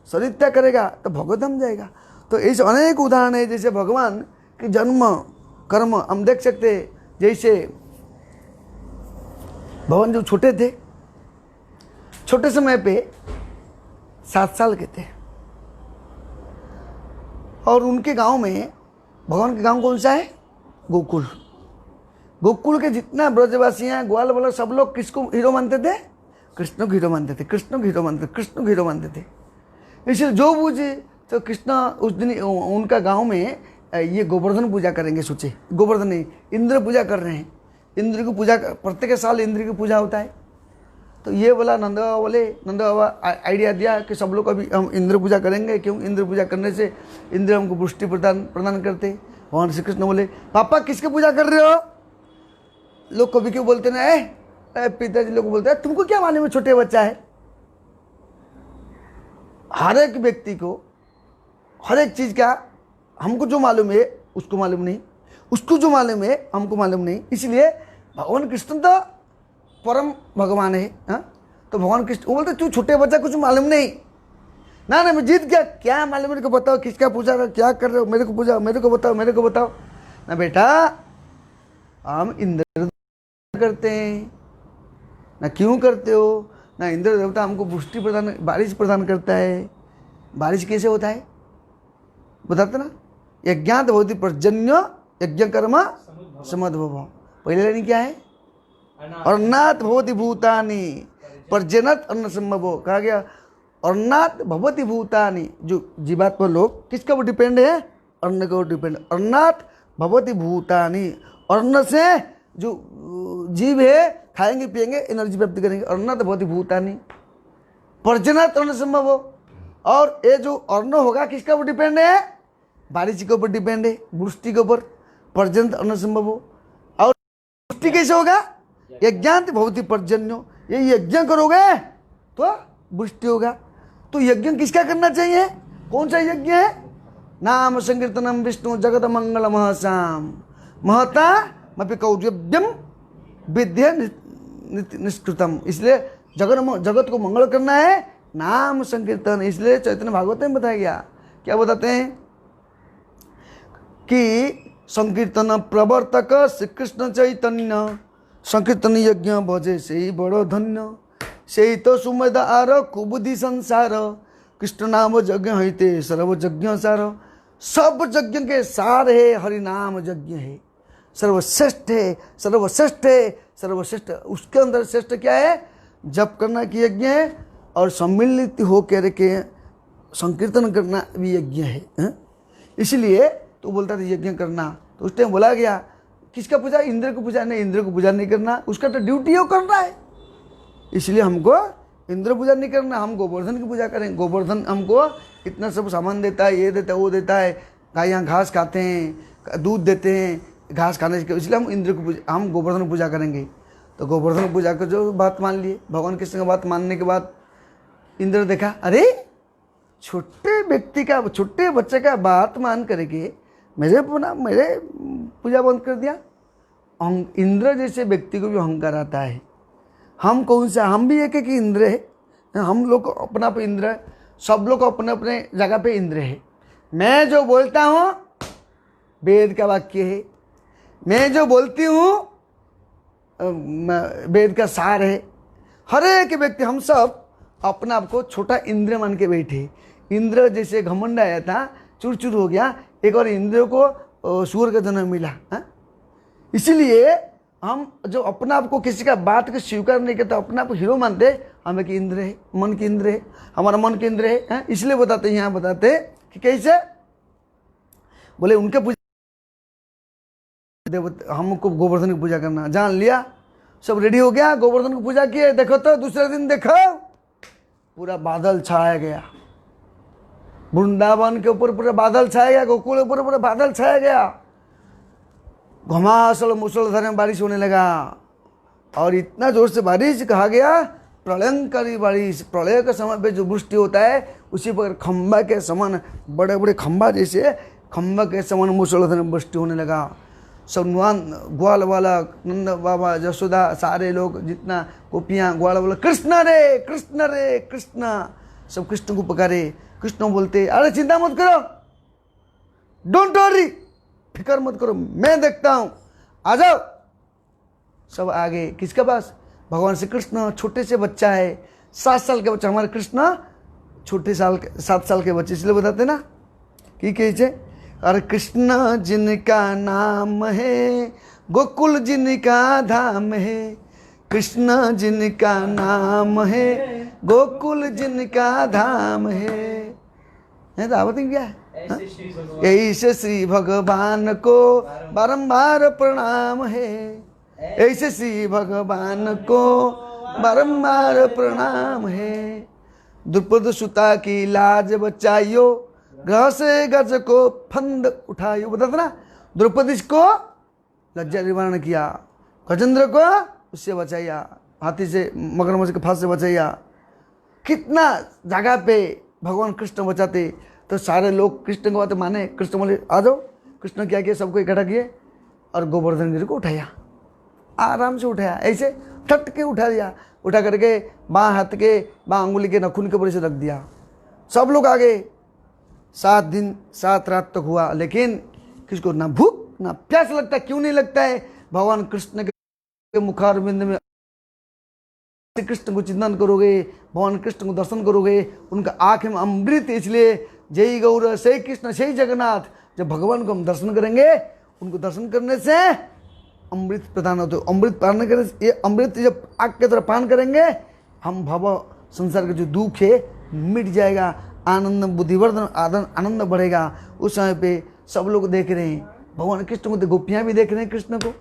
शरीर त्याग करेगा तो भगवतधाम जाएगा। तो ऐसे अनेक उदाहरण है, जैसे भगवान के जन्म कर्म हम देख सकते हैं। जैसे भगवान जो छोटे थे, छोटे समय पे 7 साल के थे, और उनके गांव में, भगवान के गांव कौन सा है, गोकुल। गोकुल के जितना ब्रजवासी हैं, ग्वाल वाला, सब लोग किसको हीरो मानते थे, कृष्ण को हीरो मानते थे, कृष्ण को हीरो मानते थे, कृष्ण को हीरो मानते थे। इसलिए जो बूझे तो कृष्ण उस दिन उनका गांव में ये गोवर्धन पूजा करेंगे, सोचे गोवर्धन नहीं, इंद्र पूजा कर रहे हैं। इंद्र की पूजा प्रत्येक साल इंद्र की पूजा होता है। तो ये बोला नंद बाबा बोले, नंद बाबा आइडिया दिया कि सब लोग अभी हम इंद्र पूजा करेंगे। क्यों? इंद्र पूजा करने से इंद्र हमको पुष्टि प्रदान करते। भगवान श्री कृष्ण बोले पापा किसकी पूजा कर रहे हो? लोग कभी क्यों बोलते ना, पिताजी लोग बोलते हैं तुमको क्या मालूम है, छोटे बच्चा है। हर एक व्यक्ति को हर एक चीज़ का हमको जो मालूम है उसको मालूम नहीं, उसको जो मालूम है हमको मालूम नहीं। इसलिए भगवान कृष्ण तो परम भगवान है। तो भगवान कृष्ण वो बोलते तू छोटे बच्चा कुछ मालूम नहीं ना, मैं जीत गया, क्या मालूम मेरे को बताओ, किसका पूजा रहे हो, क्या कर रहे हो, मेरे को पूजा, मेरे को बताओ, मेरे को बताओ ना। बेटा हम इंद्र करते हैं ना, क्यों करते हो ना? इंद्र देवता हमको पुष्टि प्रदान, बारिश प्रदान करता है। बारिश कैसे होता है बताते ना, यज्ञात भवति पर्जन्य यज्ञ कर्म समुद्भव। पहले लाइन क्या है? अर्नाथ भवति भूतानि पर्जनत अन्न संभव। कहा गया अर्नाथ भवति भूतानि, जो जीवात्मा लोग किसके ऊपर डिपेंड है? अन्न के ऊपर डिपेंड। अर्नाथ भवति भूतानि, अन्न से जो जीव है खाएंगे पिएंगे एनर्जी प्राप्त करेंगे। अर्नाथ भवति भूतानि पर्जनत अन्न संभव। और ये जो अन्न होगा किसके ऊपर डिपेंड है? बारिश के ऊपर डिपेंड है, वृष्टि के ऊपर। पर्जन्य अन्न संभव। और वृष्टि कैसे होगा? यज्ञांत भवति पर्जन्यो, ये यज्ञ करोगे तो वृष्टि होगा। तो यज्ञ किसका करना चाहिए? कौन सा यज्ञ है? नाम संकीर्तनम विष्णु जगत मंगल महसाम महता मपि कौर्यव्यम विद्या निष्कृतम। इसलिए जगत को मंगल करना है, नाम संकीर्तन। इसलिए चैतन्य भागवत में बताया गया, क्या बताते हैं कि संकीर्तन प्रवर्तक श्री कृष्ण चैतन्य, संकीर्तन यज्ञ भजे से ही बड़ो धन्य, से ही तो सुमेध आर कुबुद्धि संसार, कृष्ण नाम यज्ञ हईते सर्व यज्ञ सार। सब यज्ञ के सार है हरि नाम यज्ञ है, सर्वश्रेष्ठ है, सर्वश्रेष्ठ है, सर्वश्रेष्ठ। उसके अंदर श्रेष्ठ क्या है? जप करना की यज्ञ है, और सम्मिलित हो कर के संकीर्तन करना भी यज्ञ है। इसलिए तो बोलता था यज्ञ करना। तो उस टाइम बोला गया किसका पूजा? इंद्र को पूजा नहीं, इंद्र को पूजा नहीं करना, उसका तो ड्यूटी हो करना है। इसलिए हमको इंद्र पूजा नहीं करना, हम गोवर्धन की पूजा करें। गोवर्धन हमको इतना सब सामान देता है, ये देता है, वो देता है। गायें घास खाते हैं, दूध देते हैं, घास खाने के, इसलिए हम इंद्र को पूजा, हम गोवर्धन पूजा करेंगे। तो गोवर्धन पूजा का जो बात मान लिए, भगवान कृष्ण का बात मानने के बाद इंद्र देखा अरे छोटे व्यक्ति का, छोटे बच्चे का बात मान करके मेरे पूजा बंद कर दिया। इंद्र जैसे व्यक्ति को भी अहंकार आता है। हम कौन सा? हम भी एक इंद्र है। हम लोग अपना पे इंद्र है, सब लोग अपने अपने जगह पे इंद्र है। मैं जो बोलता हूँ वेद का वाक्य है, मैं जो बोलती हूँ वेद का सार है। हर एक व्यक्ति, हम सब अपना आपको छोटा इंद्र मान के बैठे। इंद्र जैसे घमंड आया था, चुर हो गया, एक और इंद्र को सूर का जन्म मिला। इसलिए हम जो अपना आपको किसी का बात को स्वीकार नहीं करते, अपना आप हीरो मानते, हम एक इंद्र है, मन के इंद्र है, हमारा मन के इंद्र है। इसलिए बताते हैं, यहाँ बताते हैं कि कैसे बोले उनके पूजा, हमको गोवर्धन की पूजा करना जान लिया। सब रेडी हो गया, गोवर्धन की पूजा किए। देखो तो दूसरे दिन देखो पूरा बादल छाया गया, वृंदावन के ऊपर पूरा बादल छाया गया, गोकुल के ऊपर पूरा बादल छाया गया। घमासल मूसलाधार में बारिश होने लगा, और इतना जोर से बारिश, कहा गया प्रलयंकारी बारिश। प्रलय के समय पे जो वृष्टि होता है उसी पर खंबा के समान, बड़े बड़े खंबा जैसे खंबा के समान मूसलाधार में वृष्टि होने लगा। सब ग्वाल वाला, नंद बाबा, जसोदा, सारे लोग, जितना गोपियाँ, ग्वाल वाला, कृष्ण रे कृष्ण रे कृष्ण, सब कृष्ण को पुकारे। कृष्ण बोलते अरे चिंता मत करो, डोंट वरी, फिक्र मत करो, मैं देखता हूँ, आ जाओ। सब आगे किसके पास? भगवान श्री कृष्ण। छोटे से बच्चा है, 7 साल के बच्चा। हमारे कृष्ण छोटे 7 साल के बच्चे, इसलिए बताते ना कि कैसे, अरे कृष्ण जिनका नाम है, गोकुल जिनका धाम है, कृष्ण जिनका नाम है, गोकुल जिनका धाम है। है तो आवत क्या है? ऐसे श्री भगवान को बारंबार प्रणाम है, ऐसे श्री भगवान को बारंबार प्रणाम है। द्रुपद सुता की लाज बचाइयो, ग्रह से गज को फंद उठाइयो। बताते ना, द्रौपदी को लज्जा निवारण किया, गजेंद्र को उससे बचाइया, हाथी से मगरमच्छ के फांस से बचाइया। कितना जगह पे भगवान कृष्ण बचाते, तो सारे लोग कृष्ण की बात माने। कृष्ण बोले आ जाओ। कृष्ण क्या किया, सबको इकट्ठा किए और गोवर्धन गिरी को उठाया, आराम से उठाया, ऐसे ठट के उठा दिया। उठा करके बाँ हाथ के बाँ अंगुली के नखून के ऊपर से रख दिया। सब लोग आ गए। 7 दिन 7 रात तक हुआ, लेकिन किसको ना भूख ना प्यास लगता है। क्यों नहीं लगता है? भगवान कृष्ण के मुखारविंद में श्री कृष्ण को चिंतन करोगे, भगवान कृष्ण को दर्शन करोगे, उनका आंख में अमृत। इसलिए जय गौर से कृष्ण से जगन्नाथ, जब भगवान को हम दर्शन करेंगे, उनको दर्शन करने से अमृत प्रदान होते। अमृत पान करने से, ये अमृत जब आग की तरह पान करेंगे, हम भव संसार का जो दुख है मिट जाएगा, आनंद बुद्धिवर्धन आनंद बढ़ेगा। उस समय पे सब लोग देख रहे हैं भगवान कृष्ण को, गोपियाँ भी देख रहे हैं कृष्ण को।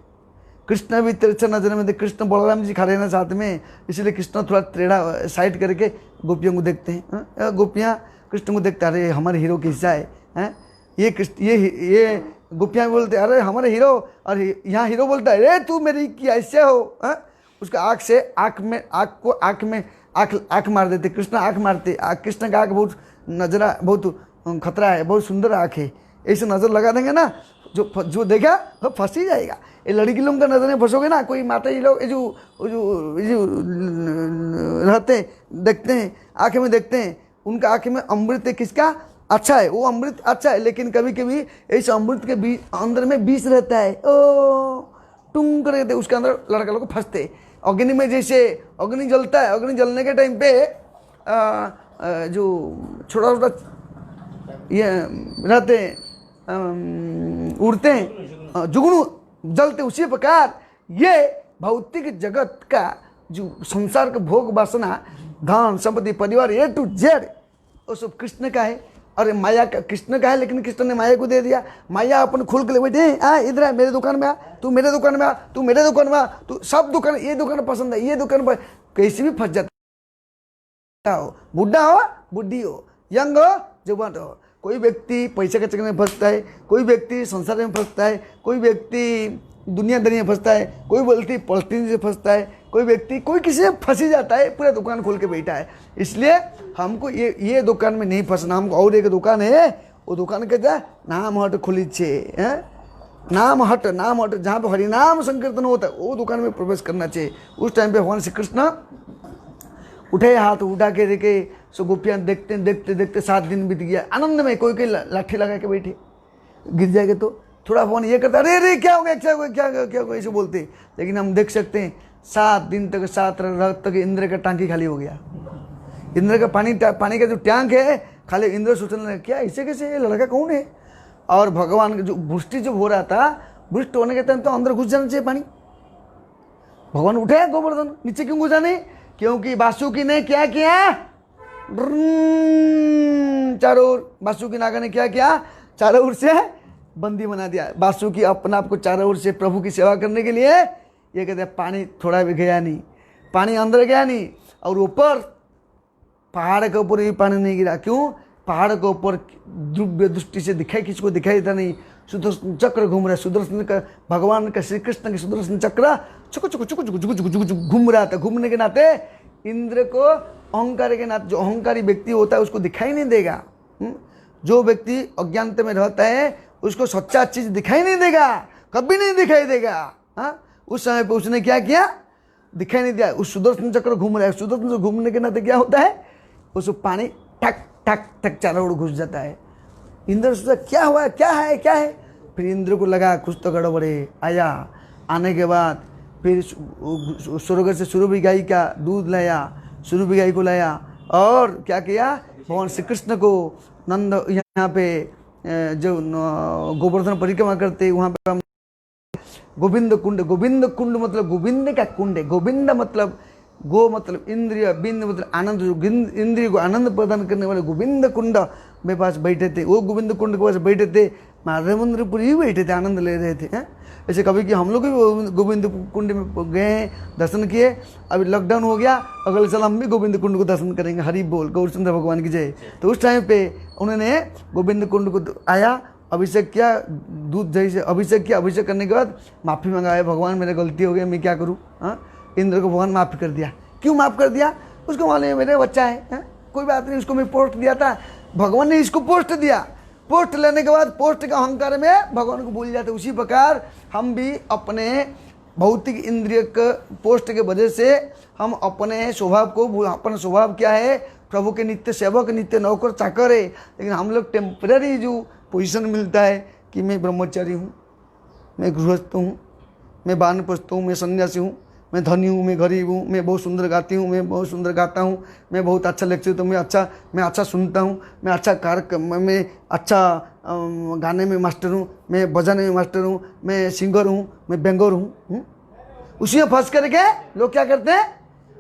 कृष्ण भी तिरछा नजर में, कृष्ण बलराम जी खड़े हैं साथ में, इसलिए कृष्ण थोड़ा टेढ़ा साइड करके गोपियों को देखते हैं। गोपियाँ कृष्ण को देखते, अरे हमारे हीरो का हिस्सा है। ये कृष्ण ये गोपियाँ बोलते अरे हमारे हीरो, और यहाँ हीरो बोलता है अरे तू मेरी क्या ऐसे हो। उसका आँख से आँख मार देते, कृष्ण आँख मारते। कृष्ण का आँख बहुत नजरा बहुत खतरा है, बहुत सुंदर आँख है। ऐसे नज़र लगा देंगे ना, जो देखा वो फंस ही जाएगा। ये लड़की लोगों का नजर में फंसोगे ना, कोई माता जी लोग जो रहते देखते हैं, आँखें में देखते हैं, उनका आँखें में अमृत है। किसका अच्छा है? वो अमृत अच्छा है, लेकिन कभी कभी इस अमृत के अंदर में विष रहता है। ओ टूंग कर देते, उसके अंदर लड़का लोग फंसते। अग्नि में जैसे अग्नि जलता है, अग्नि जलने के टाइम पे जो छोटा छोटा ये रहते हैं, उड़ते हैं, जुगनू जलते, उसी प्रकार ये भौतिक जगत का जो संसार का भोग वासना, धन संपत्ति परिवार A to Z, वो सब कृष्ण का है। अरे माया का कृष्ण का है, लेकिन कृष्ण ने माया को दे दिया। माया अपन खोल के ले बैठे, इधर आ मेरे दुकान में आ, तू मेरे दुकान में आ, तू मेरे दुकान में आ, तू सब दुकान, ये दुकान पसंद है, ये दुकान पर कैसे भी फंस जाता हो। बुढ़ा हो बुढ़ी हो, यंग हो जवान हो, कोई व्यक्ति पैसे के चक्कर में फंसता है, कोई व्यक्ति संसार में फंसता है, कोई व्यक्ति दुनियादारी में फंसता है, कोई व्यक्ति पॉलिटिक्स से फंसता है, कोई व्यक्ति कोई किसी में फंसी जाता है, पूरा दुकान खोल के बैठा है। इसलिए हमको ये दुकान में नहीं फंसना। हमको और एक दुकान है, वो दुकान कहता है नाम हट खुली छे, नाम हट जहाँ पे हरिनाम संकीर्तन होता है वो दुकान में प्रवेश करना चाहिए। उस टाइम पे भगवान श्री कृष्ण उठे, हाथ उठा के देखे, सो गोपियाँ देखते देखते देखते 7 दिन बीत गया आनंद में। कोई लाठी लगा के बैठे, गिर जाएगा तो थोड़ा फोन ये करता, अरे अरे क्या हो गया, क्या हो गया, क्या हो गया, ऐसे बोलते। लेकिन हम देख सकते हैं 7 दिन तक 7 रात तक इंद्र का टांकी खाली हो गया। इंद्र का पानी का जो टैंक है खाली। इंद्र सोचने लगे क्या ऐसे कैसे, ये लड़का कौन है? और भगवान का जो वृष्टि जब हो रहा था, वृष्टि होने के टाइम तो अंदर घुस जाना चाहिए पानी। भगवान उठे गोवर्धन, नीचे क्यों घुसा नहीं? क्योंकि वासुकी ने क्या किया, चारों ओर वासुकी नागा ने क्या किया, चारों ओर से बंदी बना दिया। वासुकी अपने आप को चारों ओर से प्रभु की सेवा करने के लिए, ये कहते हैं पानी थोड़ा भी गया नहीं, पानी अंदर गया नहीं। और ऊपर पहाड़ के ऊपर भी पानी नहीं गिरा। क्यों? पहाड़ के ऊपर दिव्य दृष्टि से दिखाई, किसी को दिखाई देता नहीं। सुदर्शन चक्र घूम रहा है, सुदर्शन का भगवान का श्री कृष्ण के सुदर्शन चक्र चुक चुक चुक चुक चुक चुक चुक घूम रहा था। घूमने के नाते इंद्र को अहंकार के नाते, जो अहंकारी व्यक्ति होता है उसको दिखाई नहीं देगा। जो व्यक्ति अज्ञानता में रहता है उसको सच्चा चीज दिखाई नहीं देगा, कभी नहीं दिखाई देगा। उस समय पे उसने क्या किया, दिखाई नहीं दिया। उस सुदर्शन चक्र घूम रहा है, सुदर्शन चक्र घूमने के नाते क्या होता है, उस पानी ठक ठक ठक चारों ओर घुस जाता है। इंद्र सोचा क्या हुआ, क्या है, क्या है। फिर इंद्र को लगा कुछ तो गड़बड़ है। आया, आने के बाद फिर स्वर्ग से सुरभि गाय का दूध लाया, सुरभि गाय को लाया और क्या किया, भगवान श्री कृष्ण को नंद यहाँ पे जो गोवर्धन परिक्रमा करते वहाँ पे हम गोविंद कुंड, गोविंद कुंड मतलब गोविंद का कुंड है। गोविंद मतलब गो मतलब इंद्रिय, बिंद मतलब आनंद, जो इंद्रिय को आनंद प्रदान करने वाले गोविंद कुंड, मेरे पास बैठे थे, वो गोविंद कुंड के पास बैठे थे, राघवेंद्रपुरी ही बैठे थे, आनंद ले रहे थे। हैं ऐसे कभी कि हम लोग भी गोविंद कुंड में गए, दर्शन किए। अभी लॉकडाउन हो गया, अगले साल हम भी गोविंद कुंड को दर्शन करेंगे। हरि बोल, गौरचंद्र भगवान की जय। तो उस टाइम पे उन्होंने गोविंद कुंड को आया, अभिषेक किया, दूध दही से अभिषेक किया। अभिषेक करने के बाद माफ़ी मंगाया, भगवान मेरे गलती हो गई, मैं क्या करूँ। हाँ, इंद्र को भगवान माफ़ कर दिया। क्यों माफ़ कर दिया? उसको मालूम है मेरा बच्चा है, कोई बात नहीं, उसको मैं पोस्ट दिया था, भगवान ने इसको पोस्ट दिया। पोस्ट लेने के बाद पोस्ट का अहंकार में भगवान को भूल जाते। उसी प्रकार हम भी अपने भौतिक इंद्रिय के पोस्ट के वजह से हम अपने स्वभाव को अपना स्वभाव क्या है, प्रभु के नित्य सेवक, नित्य नौकर चाकर है। लेकिन हम लोग टेम्पररी जो पोजीशन मिलता है कि मैं ब्रह्मचारी हूँ, मैं गृहस्थ हूँ, मैं वानप्रस्थ हूँ, मैं सन्यासी हूँ, मैं धनी हूँ, मैं गरीब हूँ, मैं बहुत सुंदर गाती हूँ, मैं बहुत सुंदर गाता हूँ, मैं बहुत अच्छा लेक्चर तो मैं अच्छा सुनता हूँ, मैं अच्छा मैं अच्छा गाने में मास्टर हूँ, मैं बजाने में मास्टर हूँ, मैं सिंगर हूँ, मैं बेंगर हूँ। उसी में फंस करके लोग क्या करते हैं,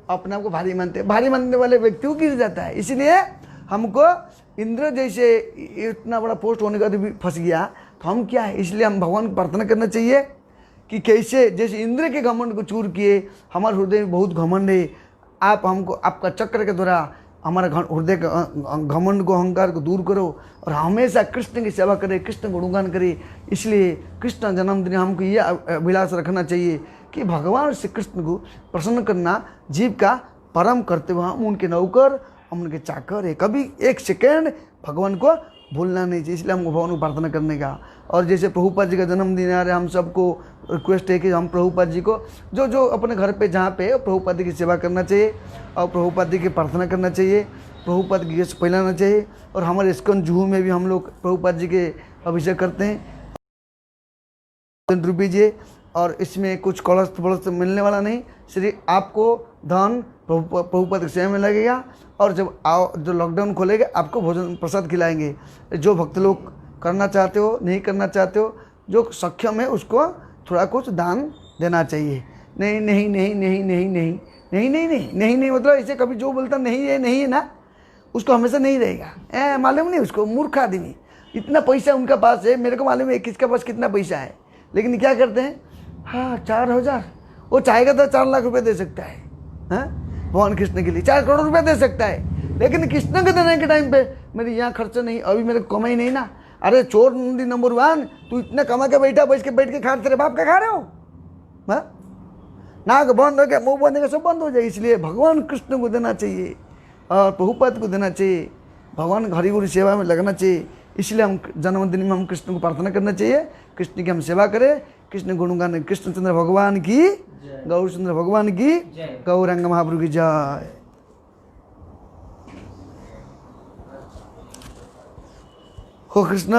अपने आप को भारी मानते हैं। भारी मानने वाले व्यक्ति को गिर जाता है। इसलिए हमको इंद्र जैसे इतना बड़ा पोस्ट होने का भी फंस गया तो हम क्या है, इसलिए हम भगवान को प्रार्थना करना चाहिए कि कैसे जैसे इंद्र के घमंड को चूर किए, हमारे हृदय में बहुत घमंड है, आप हमको आपका चक्र के द्वारा हमारा हृदय का घमंड को, अहंकार को दूर करो और हमेशा कृष्ण की सेवा करें, कृष्ण गुणगान करें। इसलिए कृष्ण जन्मदिन हमको ये अभिलाष रखना चाहिए कि भगवान श्री कृष्ण को प्रसन्न करना जीव का परम कर्तव्य। हम उनके नौकर, हम उनके चाकर है। कभी एक सेकेंड भगवान को भूलना नहीं चाहिए। इसलिए हमको भगवान को प्रार्थना करने का। और जैसे प्रभुपाद जी का जन्मदिन आ रहा है, हम सबको रिक्वेस्ट है कि हम प्रभुपाद जी को जो अपने घर पे जहाँ पे प्रभुपाद जी की सेवा करना चाहिए और प्रभुपाद जी की प्रार्थना करना चाहिए, प्रभुपाद की गैस फैलाना चाहिए। और हमारे इस्कॉन जुहू में भी हम लोग प्रभुपाद जी के अभिषेक करते हैं, ₹100 और इसमें कुछ कलश मिलने वाला नहीं, सिर्फ आपको धन प्रभुपाद की सेवा में लगेगा। और जब जो लॉकडाउन खोलेगा आपको भोजन प्रसाद खिलाएंगे। जो भक्त लोग करना चाहते हो, नहीं करना चाहते हो, जो सक्षम है उसको थोड़ा कुछ दान देना चाहिए। नहीं नहीं नहीं नहीं नहीं नहीं नहीं नहीं नहीं नहीं नहीं मतलब ऐसे कभी जो बोलता नहीं है ना, उसको हमेशा नहीं रहेगा। मालूम नहीं उसको, मूर्ख आदमी। इतना पैसा उनका पास है, मेरे को मालूम है किसके पास कितना पैसा है, लेकिन क्या करते हैं, हाँ 4000, वो चाहेगा तो 4 लाख रुपए दे सकता है। हाँ, भगवान कृष्ण के लिए 4 करोड़ रुपए दे सकता है, लेकिन कृष्ण के देने के टाइम पे मेरे यहाँ खर्चा नहीं, अभी मेरे को कमाई नहीं ना। अरे चोर नंबर 1, तू इतना कमा के बैठ के खा, तेरे बाप का खा रहे हो। नाक बंद हो गया, मुंह बंद हो गया, सब बंद हो जाए। इसलिए भगवान कृष्ण को देना चाहिए और प्रभुपाद को देना चाहिए, भगवान हरि गुरु सेवा में लगना चाहिए। इसलिए हम जन्मदिन में हम कृष्ण को प्रार्थना करना चाहिए, कृष्ण की हम सेवा करें, कृष्ण गुणगान, कृष्णचंद्र भगवान की, गौरचंद्र भगवान की, गौरांग महाप्रभु की जय। हो कृष्ण।